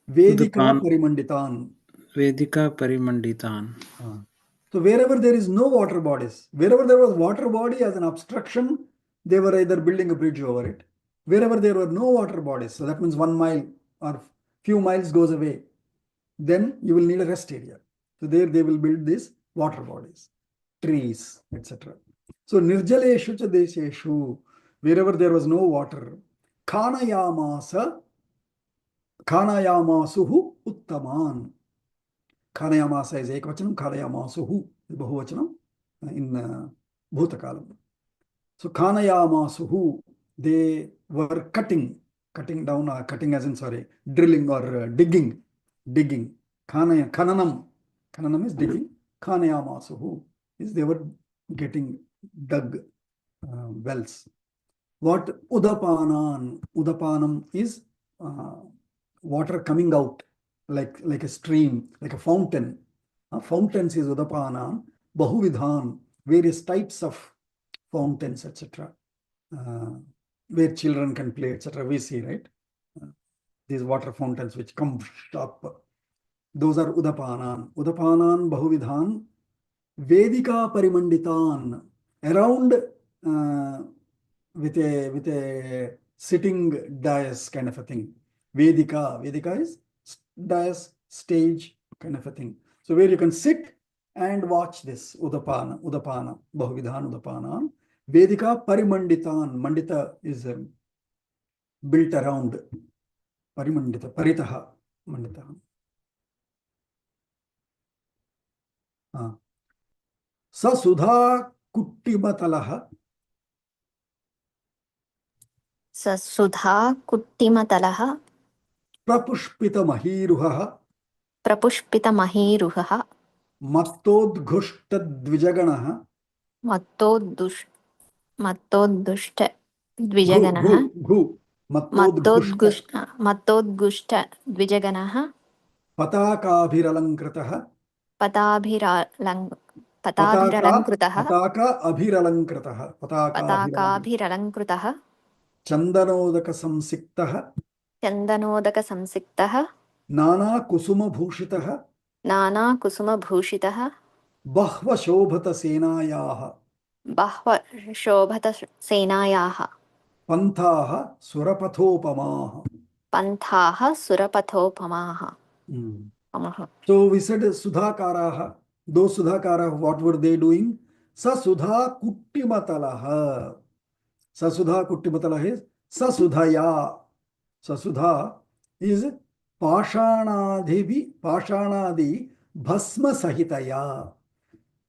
vedika उदपान् parimanditan. Vedika परिमण्डितान्. So wherever there is no water bodies, wherever there was water body as an obstruction, they were either building a bridge over it. Wherever there were no water bodies, so that means 1 mile or few miles goes away, then you will need a rest area. So there they will build these water bodies, trees, etc. So nirjaleshu cha desheshu, wherever there was no water, khanayamasuhu uttaman. Khanayamasa is ekvachanam, khanayamasuhu is bahuvachanam in bhutakalam. So khanayamasuhu, they were cutting down, cutting as in, sorry, drilling or digging. Khananam is digging. Khanayamasuhu is they were getting dug wells. What udapanam is water coming out like a stream, like a fountain. Fountains is udapanam, bahuvidhan, various types of fountains, etc. Where children can play, etc. We see, right? These water fountains which come up. Those are udapanan. Udapanan bahuvidhan, vedika parimanditan, around with a sitting dais kind of a thing. Vedika is dais, stage kind of a thing. So where you can sit and watch this udapana, bahuvidhan udapanan. Vedika parimanditan, mandita is built around, parimandita, paritaha, mandita. Sasudha kuttimatalaha. ससुधा कुट्टिमतलः Prapushpita mahiruha. प्रपुष्पितमहीरुहः Mattodghuštadvijaganaha. मत्तोद्दुष्टद्विजगणः मत्तोद्गुष्टद्विजगणः Patakabhiralankritaha. पताभिरलङ्कृतः पताकाभिरलङ्कृतः Chandanodaka samsiktaha. चन्दनोदकसंसिक्तः Nana kusuma bhushitaha. नानाकुसुमभूषितः Bahva shobhata senayaha. बह्वशोभतसेनायाः Panthaha surapathopamaha. पन्थाः सुरपथोपमाः. So we said Sudhakaraha. Those Sudhakaraha, what were they doing? Sasudha kuttimatalaha. Sasudha kuttimatalaha is Sasudhaya. Sasudha is Pashanadi Bhasma Sahitaya.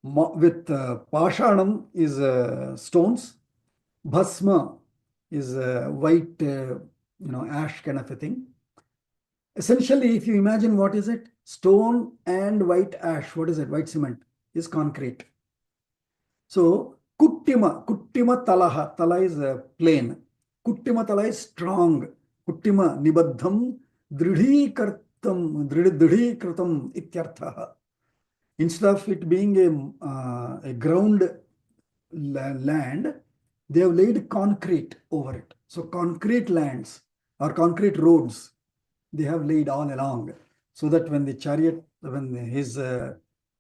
With Pashanam is stones. Bhasma is white, ash kind of a thing. Essentially, if you imagine what is it? Stone and white ash. What is it? White cement is concrete. So, kuttima talaha. Tala is plain. Kuttima tala is strong. Kuttima nibaddham dridhikritam ityarthaha. Instead of it being a ground land, they have laid concrete over it. So concrete lands or concrete roads, they have laid all along, so that when the chariot, when his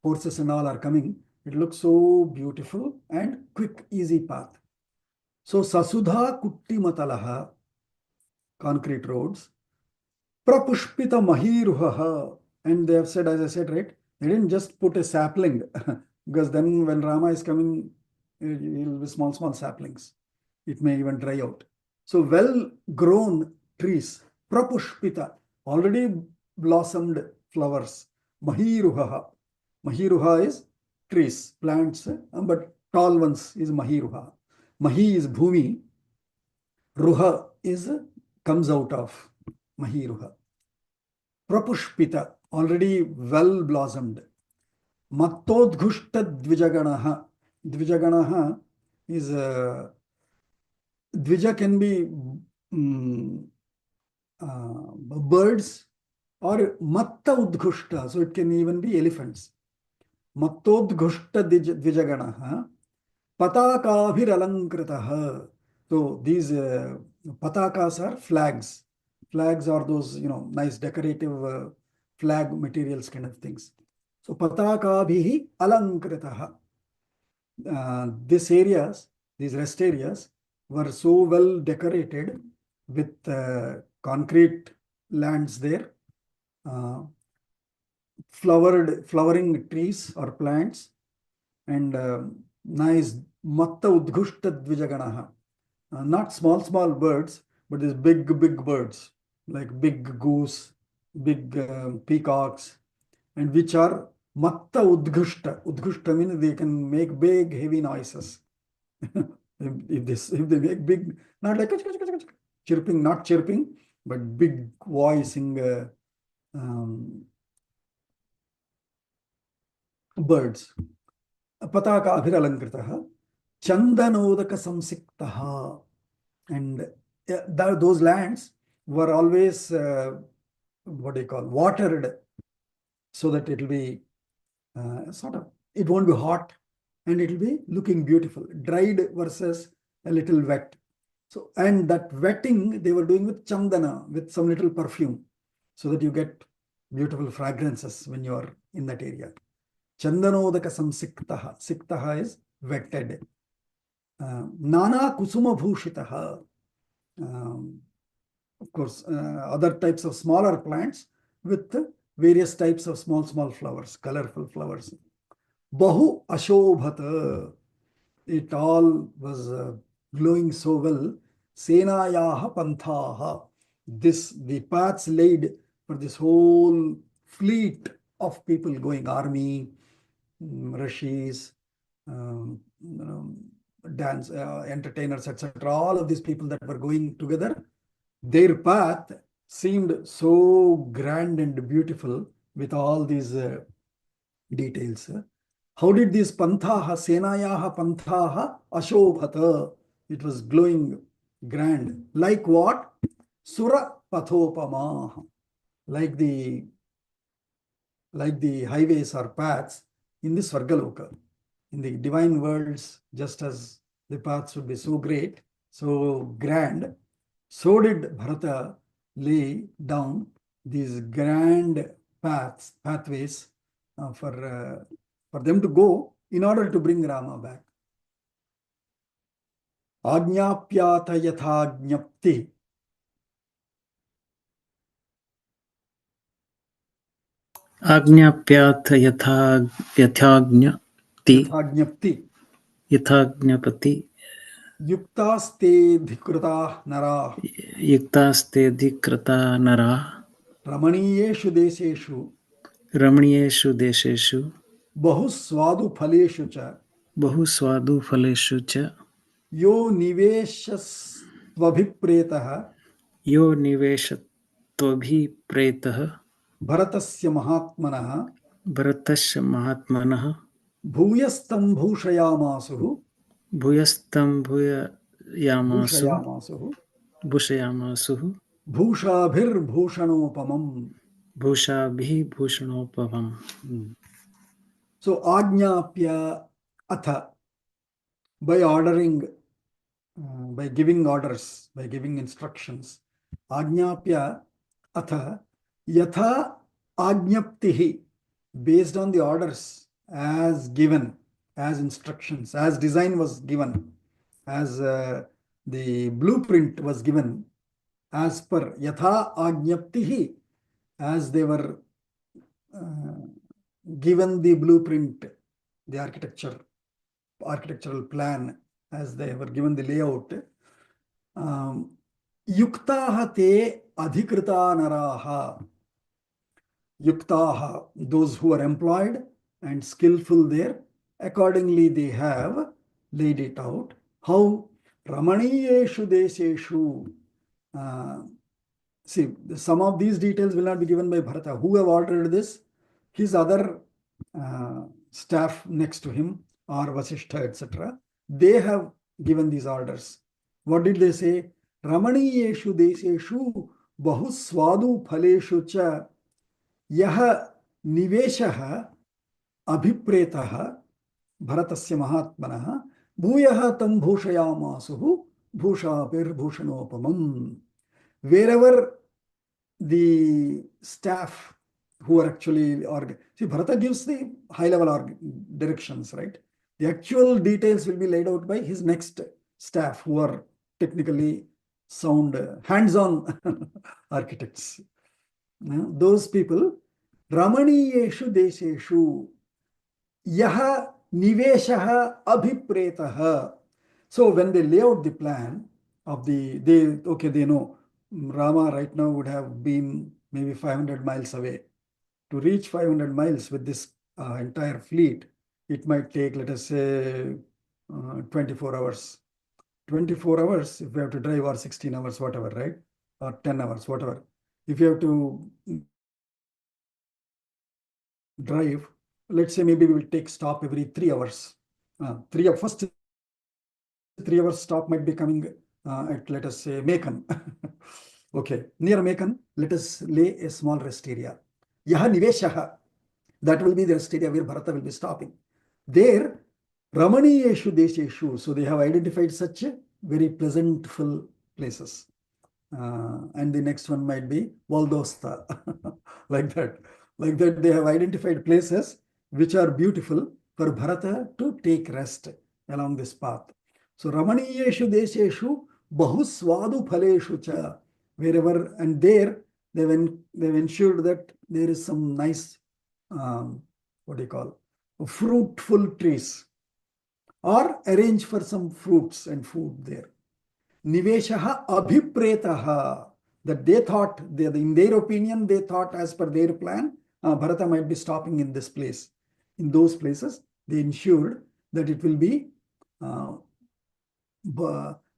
horses and all are coming, it looks so beautiful and quick, easy path. So Sasudha Kuttimatalaha, concrete roads. Prapushpita Mahiruhaha, and they have said, as I said, right, they didn't just put a sapling, because then when Rama is coming, it will be small saplings. It may even dry out. So well-grown trees, prapushpita, already blossomed flowers, mahiruha. Mahiruha is trees, plants, but tall ones is mahiruha. Mahi is bhumi, ruha is comes out of mahiruha. prapushpita, already well blossomed. Mattodgushta dvijaganaha. Dvijaganaha is dvija can be birds or matta udgushta, so it can even be elephants. Mattodgushta dvijaganaha patakabhiralankritaha. So these patakas are flags. Flags are those, nice decorative flag materials kind of things. So patakabhihi alankritaha. These areas, these rest areas, were so well decorated with concrete lands there, flowering trees or plants, and nice matta udgushta dvijaganaha. Not small birds, but these big birds, like big goose, big peacocks, and which are matta udgushta. Udgushta means they can make big, heavy noises. if they make big, not like chirping, not chirping, but big voicing birds. Pataka abhiralankritaha chandanodaka samsiktaha. And those lands were always watered, so that it will be it won't be hot and it will be looking beautiful. Dried versus a little wet. So, and that wetting they were doing with chandana, with some little perfume, so that you get beautiful fragrances when you are in that area. Chandanodaka samsiktaha. Siktaha is wetted. Nana kusuma bhushitaha. Of course, other types of smaller plants with various types of small flowers, colorful flowers. Bahu ashobhata. It all was glowing so well. Senayaha panthaha. The paths laid for this whole fleet of people going, army, rishis, dance, entertainers, etc. All of these people that were going together, their path seemed so grand and beautiful with all these details. How did these panthaha, senayaha panthaha ashobhata? It was glowing grand. Like what? Sura pathopama. Like the highways or paths in the Svargaloka. In the divine worlds, just as the paths would be so great, so grand, so did Bharata lay down these grand pathways for them to go in order to bring Rama back. Ajnapyata yathajnapti. आज्ञाप्याथ यथाज्ञति यथाज्ञपति युक्तास्ते धिकृता नरा युक्तास्तेऽधिकृता नरा रमणीयेषु देशेषु रमणीयेषु देशेषु बहुस्वादु फलेषु च बहुस्वादुफलेषु च यो निवेशस्त्वभिप्रेतः यो निवेशत्वभिप्रेतः भरतस्य महात्मनः भरतस्य महात्मनः भूयस्तं भूषयामासुः भूयस्तं भूषयामासुः भूषाभिर्भूषणोपमम्. भूषाभिः भूषणोपमम्. So ajnapya atha, by ordering, by giving orders, by giving instructions. Ajnapya atha yatha ajnaptihi, based on the orders as given, as instructions, as design was given, as the blueprint was given, as per yatha ajnaptihi, as they were given the blueprint, the architectural plan, as they were given the layout. Yuktaha te adhikrita naraha. Yuktaha, those who are employed and skillful there, accordingly they have laid it out. How? Ramaniyeshu deseshu. see, some of these details will not be given by Bharata. Who have ordered this? His other staff next to him, or Vasishtha, etc. They have given these orders. What did they say? Ramaniyeshu deseshu bahuswadu phaleshu cha yah niveshah abhipretah Bharatasya Mahatmanah bhuyah tam bhushayamasuhu bhushapir bhushanopamam. Wherever the staff who are actually, see, Bharata gives the high level directions, right? The actual details will be laid out by his next staff, who are technically sound, hands-on architects. Those people, Ramaniyeshu deseshu yaha niveshaha abhipretah. So when they lay out the plan of they know Rama right now would have been maybe 500 miles away. To reach 500 miles with this entire fleet, it might take, let us say, 24 hours. 24 hours if you have to drive, or 16 hours, whatever, right? Or 10 hours, whatever. If you have to drive, let's say maybe we will take stop every 3 hours. First 3 hours stop might be coming at, let us say, Macon. Okay, near Macon, let us lay a small rest area. Yaha niveshaha, that will be the rest area where Bharata will be stopping. There, Ramaniyeshu deseshu, so they have identified such very pleasantful places. And the next one might be Valdosta, like that. Like that, they have identified places which are beautiful for Bharata to take rest along this path. So Ramaniyeshu deseshu bahuswadu phaleshu cha, wherever, and there they've ensured that there is some nice, what do you call, fruitful trees, or arrange for some fruits and food there. Niveshaha abhipretaha, that they thought, in their opinion, they thought as per their plan, Bharata might be stopping in this place. In those places, they ensured that it will be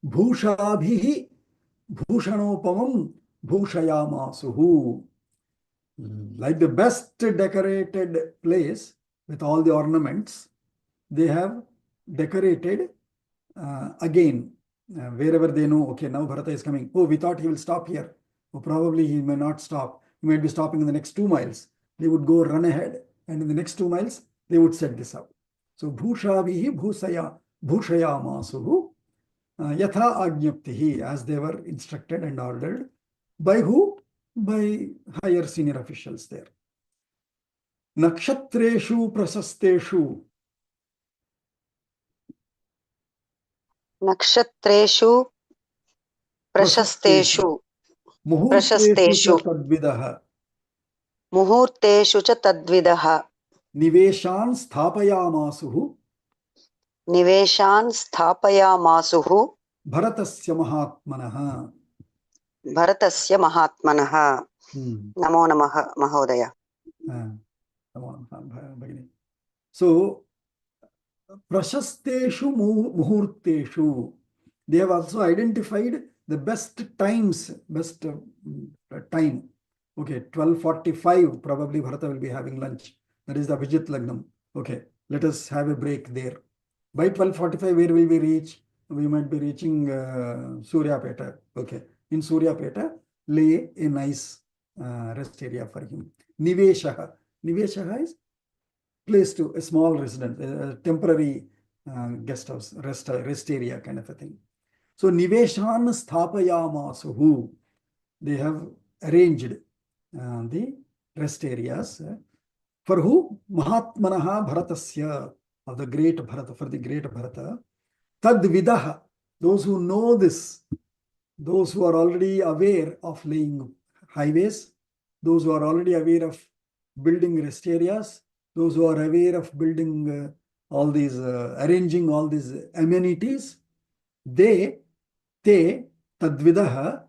bhushabhihi bhushanopamam bhushayamasuhu. Like the best decorated place with all the ornaments, they have decorated again. Wherever they know, okay, now Bharata is coming. Oh, we thought he will stop here. Oh, probably he may not stop. He might be stopping in the next 2 miles. They would go run ahead, and in the next 2 miles, they would set this up. So, bhushavihi bhushayamasuhu yatha ajñaptihi, as they were instructed and ordered. By who? By higher senior officials there. Nakshatreshu prasasteshu. Nakshatreshu prashasteshu Muhurteshu tadvidaha. Muhurteshu cha tadvidaha Niveshan sthapayamasuhu Niveshan sthapayamasuhu Bharatasya Mahatmanaha. Bharatasya Mahatmanaha. Namo Namaha Mahodaya. So, Prashasteshu Muhurteshu, they have also identified the best times, best time. Okay, 12:45, probably Bharata will be having lunch. That is the Vijit Lagnam. Okay, let us have a break there. By 12:45, where will we reach? We might be reaching Suryapeta. Okay, in Suryapeta, lay a nice rest area for him. Niveshaha. Niveshaha is place to a small residence, a temporary guest house, rest area kind of a thing. So Niveshan Sthapayamasuhu, they have arranged the rest areas for who? Mahatmanaha Bharatasya, of the great Bharata, for the great Bharata. Tadvidaha, those who know this, those who are already aware of laying highways, those who are already aware of building rest areas, those who are aware of building all these, arranging all these amenities, they tadvidaha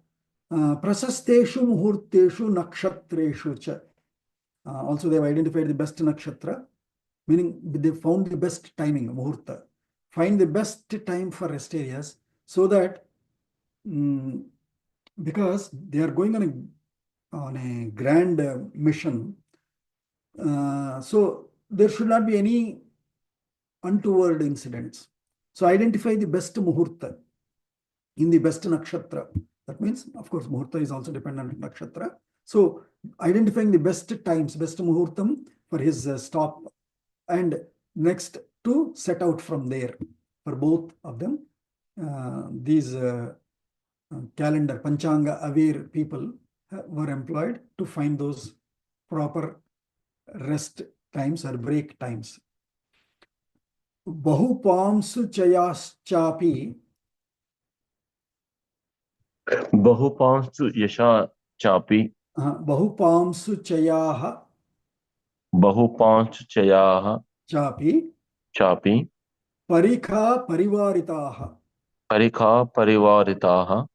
prasasteshu muhurteshu nakshatreshu cha. Also, they have identified the best nakshatra, meaning they found the best timing, muhurta. Find the best time for rest areas, so that because they are going on a grand mission. So there should not be any untoward incidents. So identify the best muhurta in the best nakshatra. That means, of course, muhurta is also dependent on nakshatra. So identifying the best times, best muhurtam for his stop, and next to set out from there for both of them. These calendar Panchanga aware people were employed to find those proper rest times or break times. Bahupamsu chayaschapi. बहुपांशु यशा चापि Bahupamsu chayaha बहुपांशुचयाः chapi चापि parikha parivaritaha परिखा परिवारिताः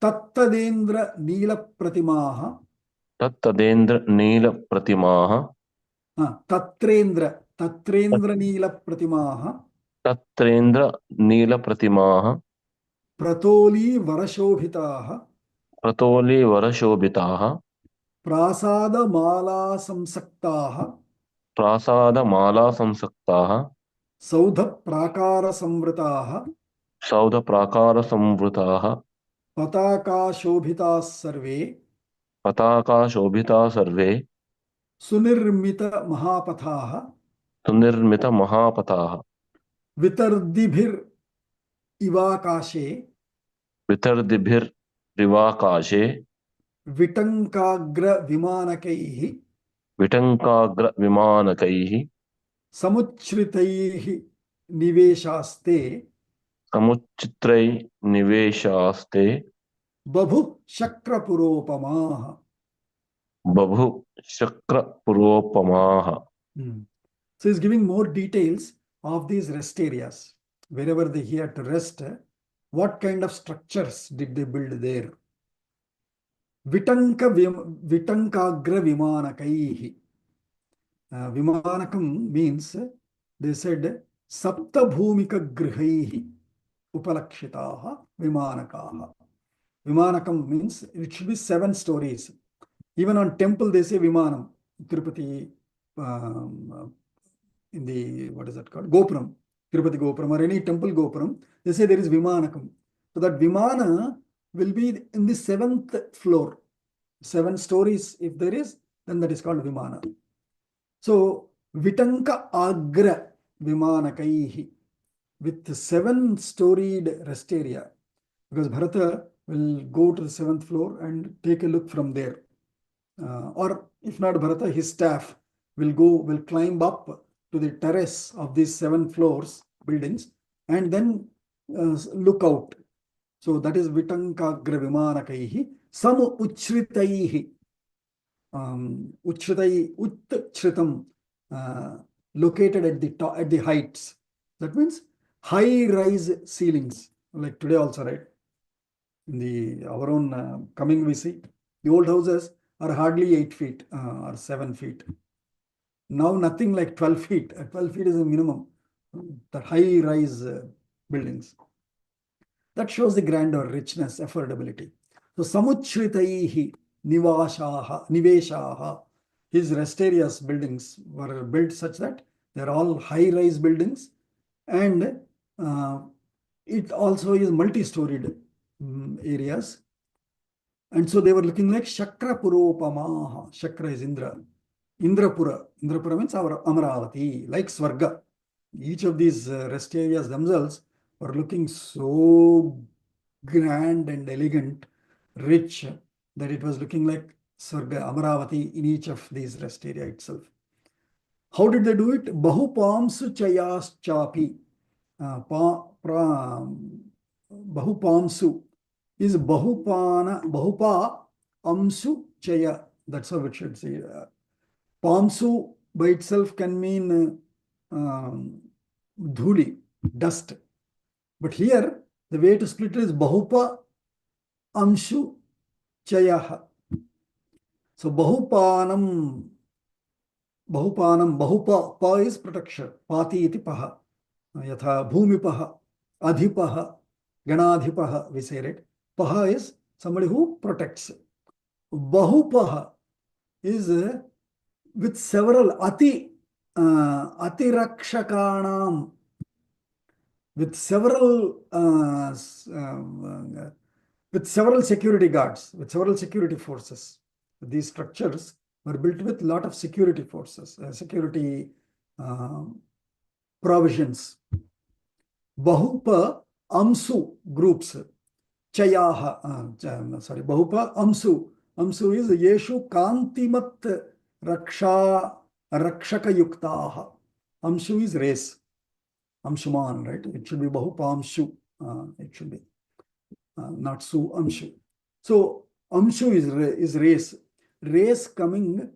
tattadendra nila pratimaha तत्तदेन्द्र नीलप्रतिमाः tatrendra nila pratimaha तत्रेन्द्र नीलप्रतिमाः pratoli varashobhitaha प्रतोलिवरशोभिताः prasada mala samsaktaha प्रासादमालासंसक्ताः saudha prakara samvritaha सौधप्राकारसंवृताः pataka shobhita sarve पताकाशोभिताः survey sunirmita mahapathaha सुनिर्मितमहापथाः vitardibhir ivakashe वितर्दिभिर्दिवाकाशे vitankagra vimanakaihi विटङ्काग्रविमानकैः samuchritaihi niveshaste समुच्चित्रैर्निवेशास्ते babhu shakrapuropamaha. बभु शक्रपुरोपमाः. So he's giving more details of these rest areas. Wherever they had to rest, what kind of structures did they build there? Vitankagra vimanakaihi. Vimanakam means, they said, sapta bhumika grihaihi upalakshitaha vimanakaha. Vimanakam means it should be 7 stories. Even on temple they say Vimanam. Tirupati, in the, what is that called? Gopuram. Tirupati Gopuram or any temple Gopuram, they say there is Vimanakam. So that Vimana will be in the 7th floor. 7 stories if there is, then that is called Vimana. So Vitanka Agra Vimanakaihi, with 7-storied rest area, because Bharata will go to the 7th floor and take a look from there. Or if not Bharata, his staff will climb up to the terrace of these 7 floors buildings and then look out. So that is Vitankagra Vimanakaihi. Samu Uchritaihi. Utchritam, located at the top, at the heights. That means high-rise ceilings, like today also, right? In our own coming we see, the old houses are hardly 8 feet or 7 feet. Now nothing like 12 feet. 12 feet is a minimum. The high-rise buildings. That shows the grandeur, richness, affordability. So Samuchritaihi Niveshaha. His rest areas buildings were built such that they're all high-rise buildings, and it also is multi-storied areas. And so they were looking like Shakrapuropamaha. Shakra is Indra. Indrapura. Indrapura means our Amaravati, like Swarga. Each of these rest areas themselves were looking so grand and elegant, rich, that it was looking like Swarga, Amaravati in each of these rest area itself. How did they do it? Bahupamsu chayas chapi. Bahupamsu is Bahupa Amsu Chaya. That's how it should say. Pamsu by itself can mean dhuli, dust. But here, the way to split it is Bahupa Amshu Chayaha. So Bahupa, Pa is protection. Pati iti paha. Yatha Bhumipaha, Adhipaha, Ganadhipaha, we say it. Paha is somebody who protects. Bahupaha is with several atirakshakanam, with several with several security guards, with several security forces. These structures were built with a lot of security forces, security provisions. Bahupa amsu groups. Chayaha, Bahupa amsu. Amsu is yeshu kantimat rakshaka yuktaha. Amshu is race. Amshuman, right? It should be Bahupa amshu. It should be not su amshu. So amshu is race. Race coming,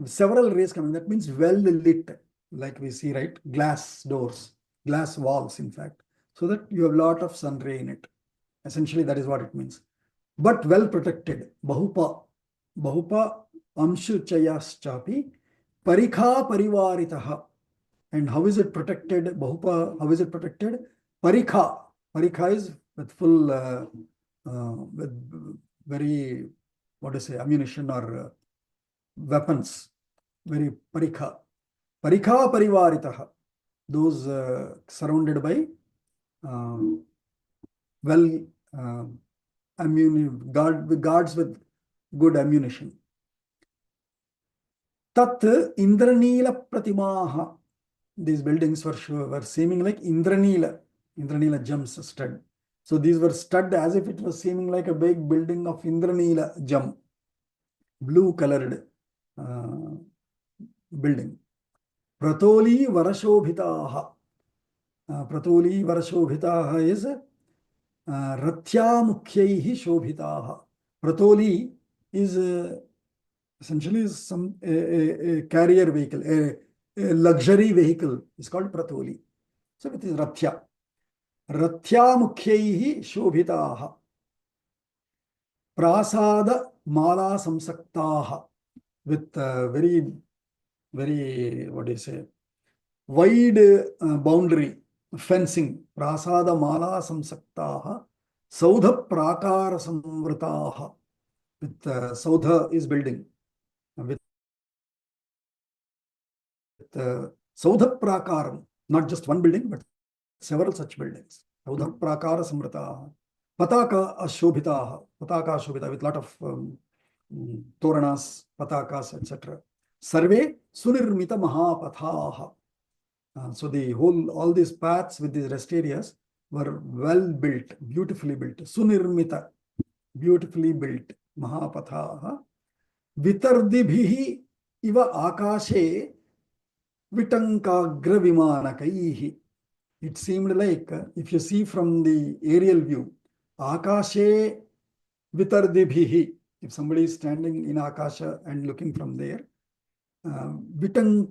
several rays coming. That means well lit, like we see, right? Glass doors, glass walls, in fact, so that you have a lot of sun ray in it. Essentially, that is what it means. But well protected. Bahupa amshu chayaschapi parikha parivaritaha. And how is it protected? Bahupa, how is it protected? Parikha. Parikha is with full, with very, what to say, ammunition or weapons. Very parikha. Parikha parivaritaha. Those surrounded by well guards with good ammunition. Tat Indranila Pratimaha. These buildings were seeming like Indranila gems stud. So these were stud as if it was seeming like a big building of Indranila gem, blue colored building. Pratoli Varashobhitaha. Pratoli Varashobhitaha is Rathya Mukhyaihi Shobhitaha. Pratoli is essentially some a carrier vehicle, a luxury vehicle is called Pratoli. So it is Rathya. Rathya Mukhyaihi Shobhitaha. Prasada Mala Samsaktaha. With very, very, what do you say, wide boundary fencing. Prasada Mala Samsaktaha. Saudha Prakara Samvritaha. With Saudha is building. With Saudha Prakaram, not just one building, but several such buildings. Saudha Prakara Samvritaha. Pataka Ashobhitaha. Pataka Ashobhita with lot of Toranas, Patakas, etc. Sarve Sunirmita Mahapathaha. So all these paths with these rest areas were well built, beautifully built. Sunirmita, beautifully built. Mahapathaha. Vitardibhihi iva akashe vitankagra vimanakaihi. It seemed like, if you see from the aerial view, akashe vitardibhihi. If somebody is standing in Akasha and looking from there, Vitankagra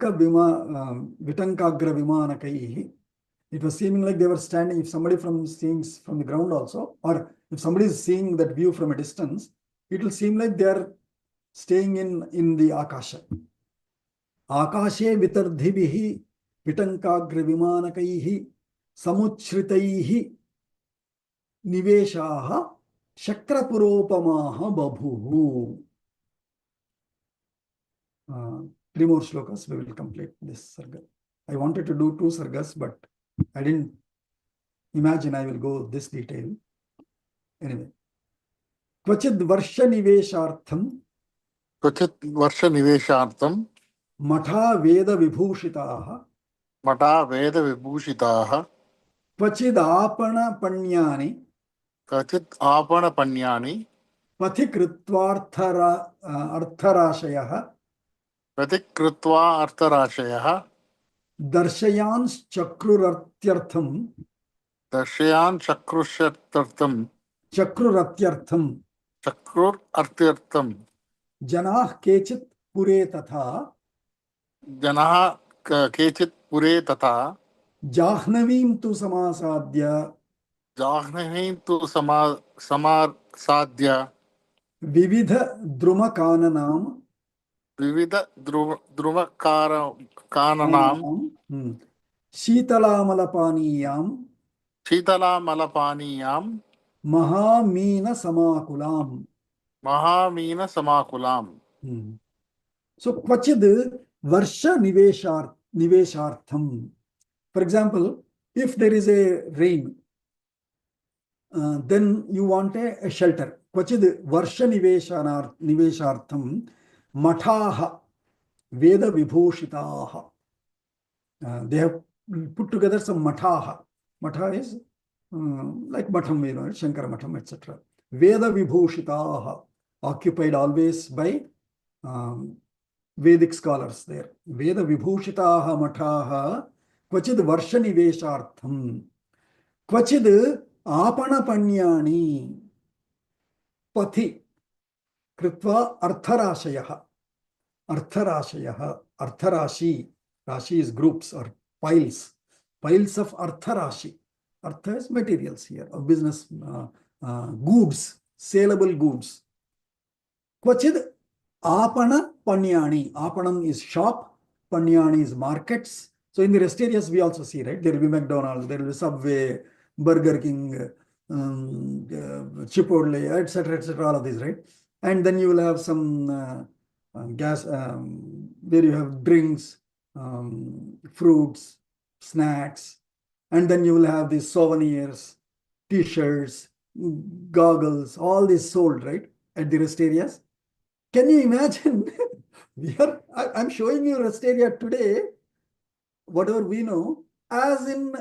Vimanakaihi. It was seeming like they were standing, if somebody seeing from the ground also, or if somebody is seeing that view from a distance, it will seem like they are staying in the Akasha. Akashe vitardhibihi Vitankagra Vimanakaihi Samuchritaihi Niveshaha Shakrapuropamaha Babhuhu. 3 more shlokas, we will complete this sarga. I wanted to do 2 sargas, but I didn't imagine I will go this detail. Anyway. Kvachid Varsha Niveshartham. Kvachit Varsha Niveshartham. Matha Veda Vibhushitaha. Mata Veda Vibhushitaha. Kvachid Apana Panyani. Kvachit Apana Panyani. Pathikritva Artharashayaha. Pratikritva Artharashayaha. Darshayans Chakruratyartham. Darshayan Chakrushartartham. Chakruratyartham. Chakrur Artyartham. Janah Kechit Pure Tatha. Janaha Kechit Pure Tata. Jahnavim tu Samasadya. Jahnahim tu Samar Sadhya. Vividha Druma Kananam. Vivida Druma Kananam. Shitala Malapaniyam. Shitala Malapaniyam. Mahamina Samakulam. Mahamina Samakulam. So Kvachid Varsha Niveshartham. For example, if there is a rain, then you want a shelter. Kvachid Varsha Niveshartham Mathaha Veda Vibhushitaha. They have put together some mathaha. Matha is like Matham, Shankara Matham, etc. Veda Vibhushitaha, occupied always by Vedic scholars there. Veda Vibhushitaha Mathaha, Kvachid Varsha Niveshartham, Kvachid Apana Panyani, Pathi, Kritva Artharashayaha. Artharashayaha, Artharashi, Rashi is groups or piles of Artharashi. Artha is materials here, of business goods, saleable goods. Kvachid Apana Panyani. Apanam is shop, Panyani is markets. So in the rest areas we also see, right? There will be McDonald's, there will be Subway, Burger King, Chipotle, etc., all of these, right? And then you will have some gas, where you have drinks, fruits, snacks, and then you will have these souvenirs, t-shirts, goggles, all this sold, right, at the rest areas. Can you imagine? I'm showing you rest area today, whatever we know, as in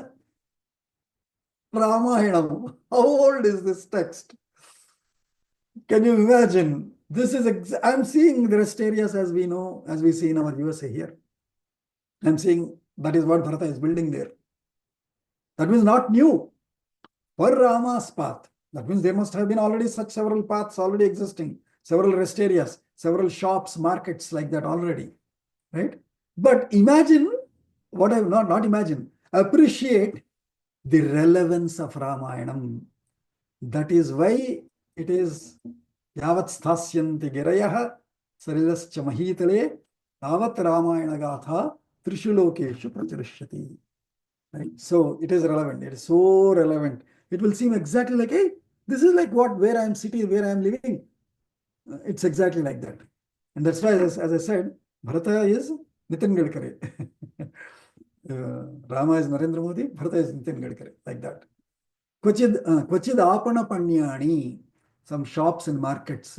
Ramayanam. How old is this text? Can you imagine? This is, I'm seeing the rest areas as we know, as we see in our USA here. I'm seeing that is what Bharata is building there. That means not new. For Rama's path. That means there must have been already such several paths already existing, several rest areas, several shops, markets like that already, right? But imagine, what I not imagine, appreciate the relevance of Ramayanam. That is why it is Yavat Sthasyanti Girayaha Sarilascha Mahitale Tavat Ramayana Gatha Trishulokeshu Pracharishyati. Right? So it is relevant. It is so relevant. It will seem exactly like, hey, this is like where I am sitting, where I am living. It's exactly like that. And that's why, as I said, Bharata is Nitin Gadkari. Rama is Narendra Modi, Bharata is Nitin Gadkari, like that. Kvachid Apana Panyani, some shops and markets,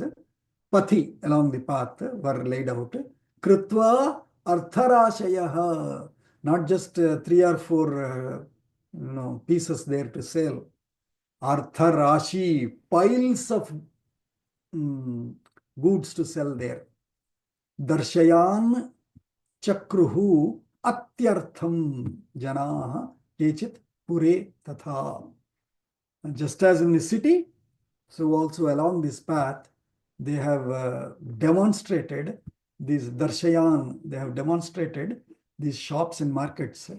Pathi, along the path, were laid out. Kritva Artharashayaha, not just 3 or 4 pieces there to sell. Artharashi, piles of goods to sell there. Darshayan Chakruhu Atyartham Janaha Kechit Pure Tatha. Just as in the city, so also along this path, they have demonstrated these Darshayan, they have demonstrated these shops and markets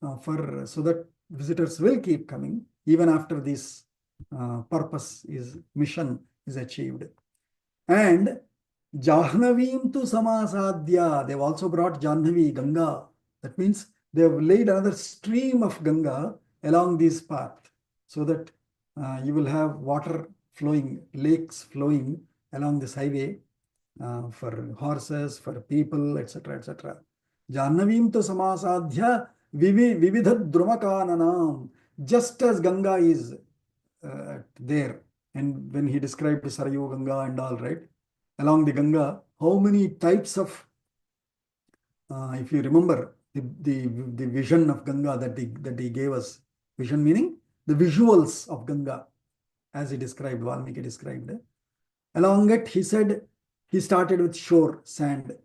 so that visitors will keep coming even after this mission is achieved. And Jahnavim tu Samasadhya, they've also brought Jahnavi, Ganga. That means they have laid another stream of Ganga along this path so that you will have water flowing, lakes flowing along this highway for horses, for people, etc., etc. Jahannavim to Samasadhya Vividha Drumakananam, just as Ganga is there. And when he described Sarayu Ganga and all, right, along the Ganga, how many types of, if you remember the vision of Ganga that he gave us, vision meaning the visuals of Ganga, as he described, Valmiki described. Along it, he said, he started with shore, sand.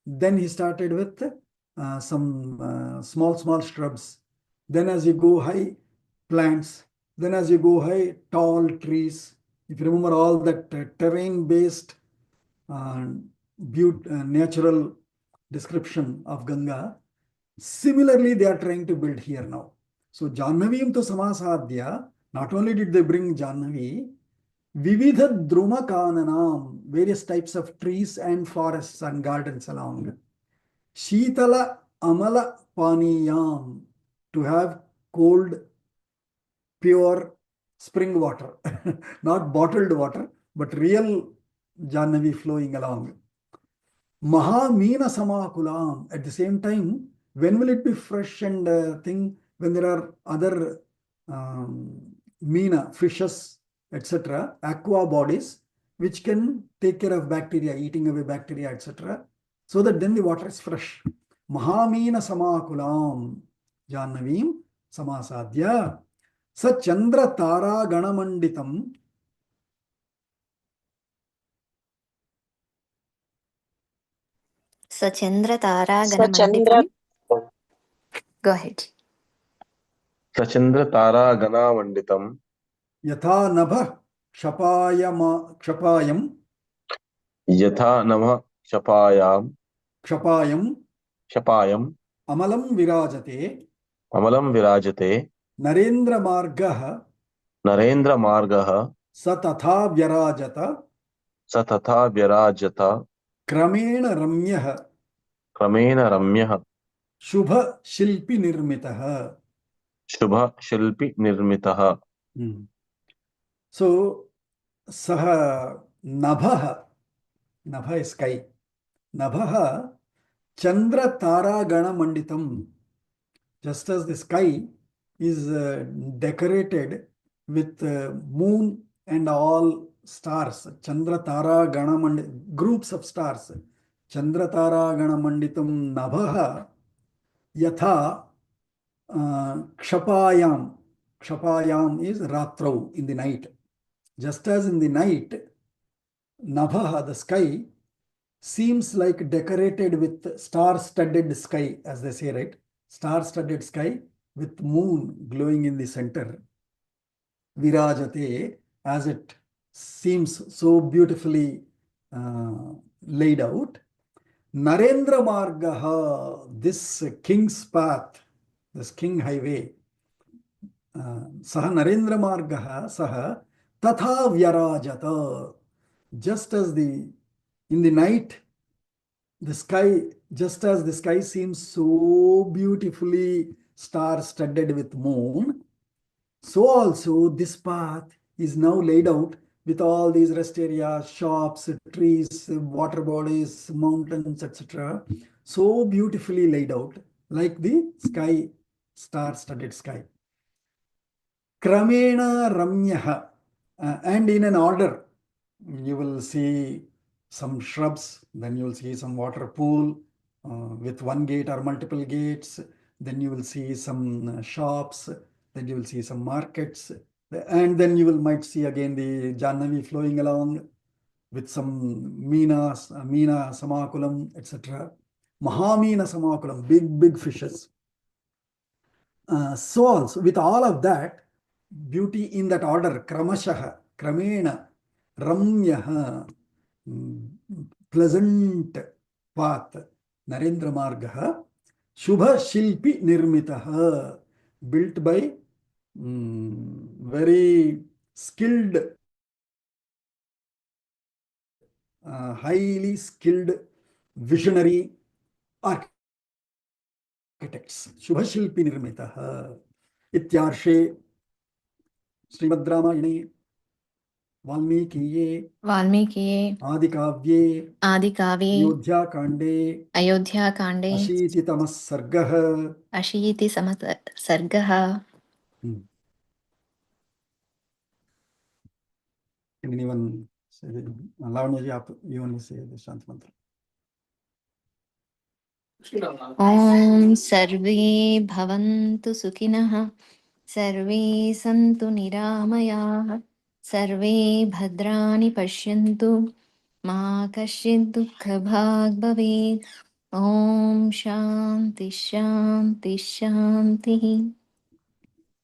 Then he started with some small shrubs. Then as you go high, plants. Then as you go high, tall trees. If you remember all that terrain-based natural description of Ganga, similarly, they are trying to build here now. So Jahannavim to Samasadhya, not only did they bring Jahnavi, Vividha Druma Kananam, various types of trees and forests and gardens along. Shitala Amala Paniyam, to have cold, pure spring water, not bottled water, but real Jannavi flowing along. Mahamina Samakulam. At the same time, when will it be fresh and thing? When there are other Meena, fishes, etc., aqua bodies, which can take care of bacteria, eating away bacteria, etc. So that then the water is fresh. Mahamina Samakulam. Jannavim Samasadya. Sa Chandra Tara Ganamanditam. सचन्द्रतारागणमण्डितं Go ahead. सचन्द्रतारागणामण्डितम् यथा नभः क्षपायं यथा नभः क्षपायम् अमलं विराजते अमलं विराजते नरेन्द्रमार्गः नरेन्द्रमार्गः स तथा व्यराजत क्रमेण रम्यः शुभशिल्पि निर्मितः. शुभशिल्पि निर्मितः. So सः नभः is sky. नभः चन्द्रतारागणमण्डितम्. Just as the sky is decorated with moon and all stars, Chandra Tara Ganamand, groups of stars, Chandra Tara Ganamanditam Nabhaha Yatha Kshapayam. Kshapayam is Ratrau, in the night. Just as in the night, Nabhaha, the sky, seems like decorated with star-studded sky, as they say, right? Star-studded sky with moon glowing in the center. Virajate, as it seems so beautifully laid out. Narendra Margaha, this king's path, this king highway. Saha Narendra Margaha, saha tatha vyarajata. Just as in the night, the sky, just as the sky seems so beautifully star-studded with moon, so also this path is now laid out with all these rest areas, shops, trees, water bodies, mountains, etc. So beautifully laid out, like the sky, star-studded sky. Kramena Ramyaha, and in an order, you will see some shrubs, then you will see some water pool with one gate or multiple gates, then you will see some shops, then you will see some markets, and then you might see again the Jannavi flowing along with some Meena Samakulam, etc. Mahamina Samakulam, big fishes. So also, with all of that, beauty in that order, Kramashaha, Kramena, Ramyaha, pleasant path, Narendra Margaha, Shubha Shilpi Nirmitaha, built by very skilled, highly skilled, visionary architects. Shubha Shilpi Nirmitaha. Ityarshe Srimad-Ramayane Valmikiye Adikavye Ayodhya-kande अयोध्याकाण्डे Ashititamas Sargah. 80 सर्गः. Can anyone say that? Lavanya, you only say the Shanti Mantra. ॐ सर्वे भवन्तु सुखिनः, सर्वे सन्तु निरामयाः, सर्वे भद्राणि पश्यन्तु, मा कश्चित् दुःखभाग् भवेत्. ॐ शान्ति शान्ति शान्तिः.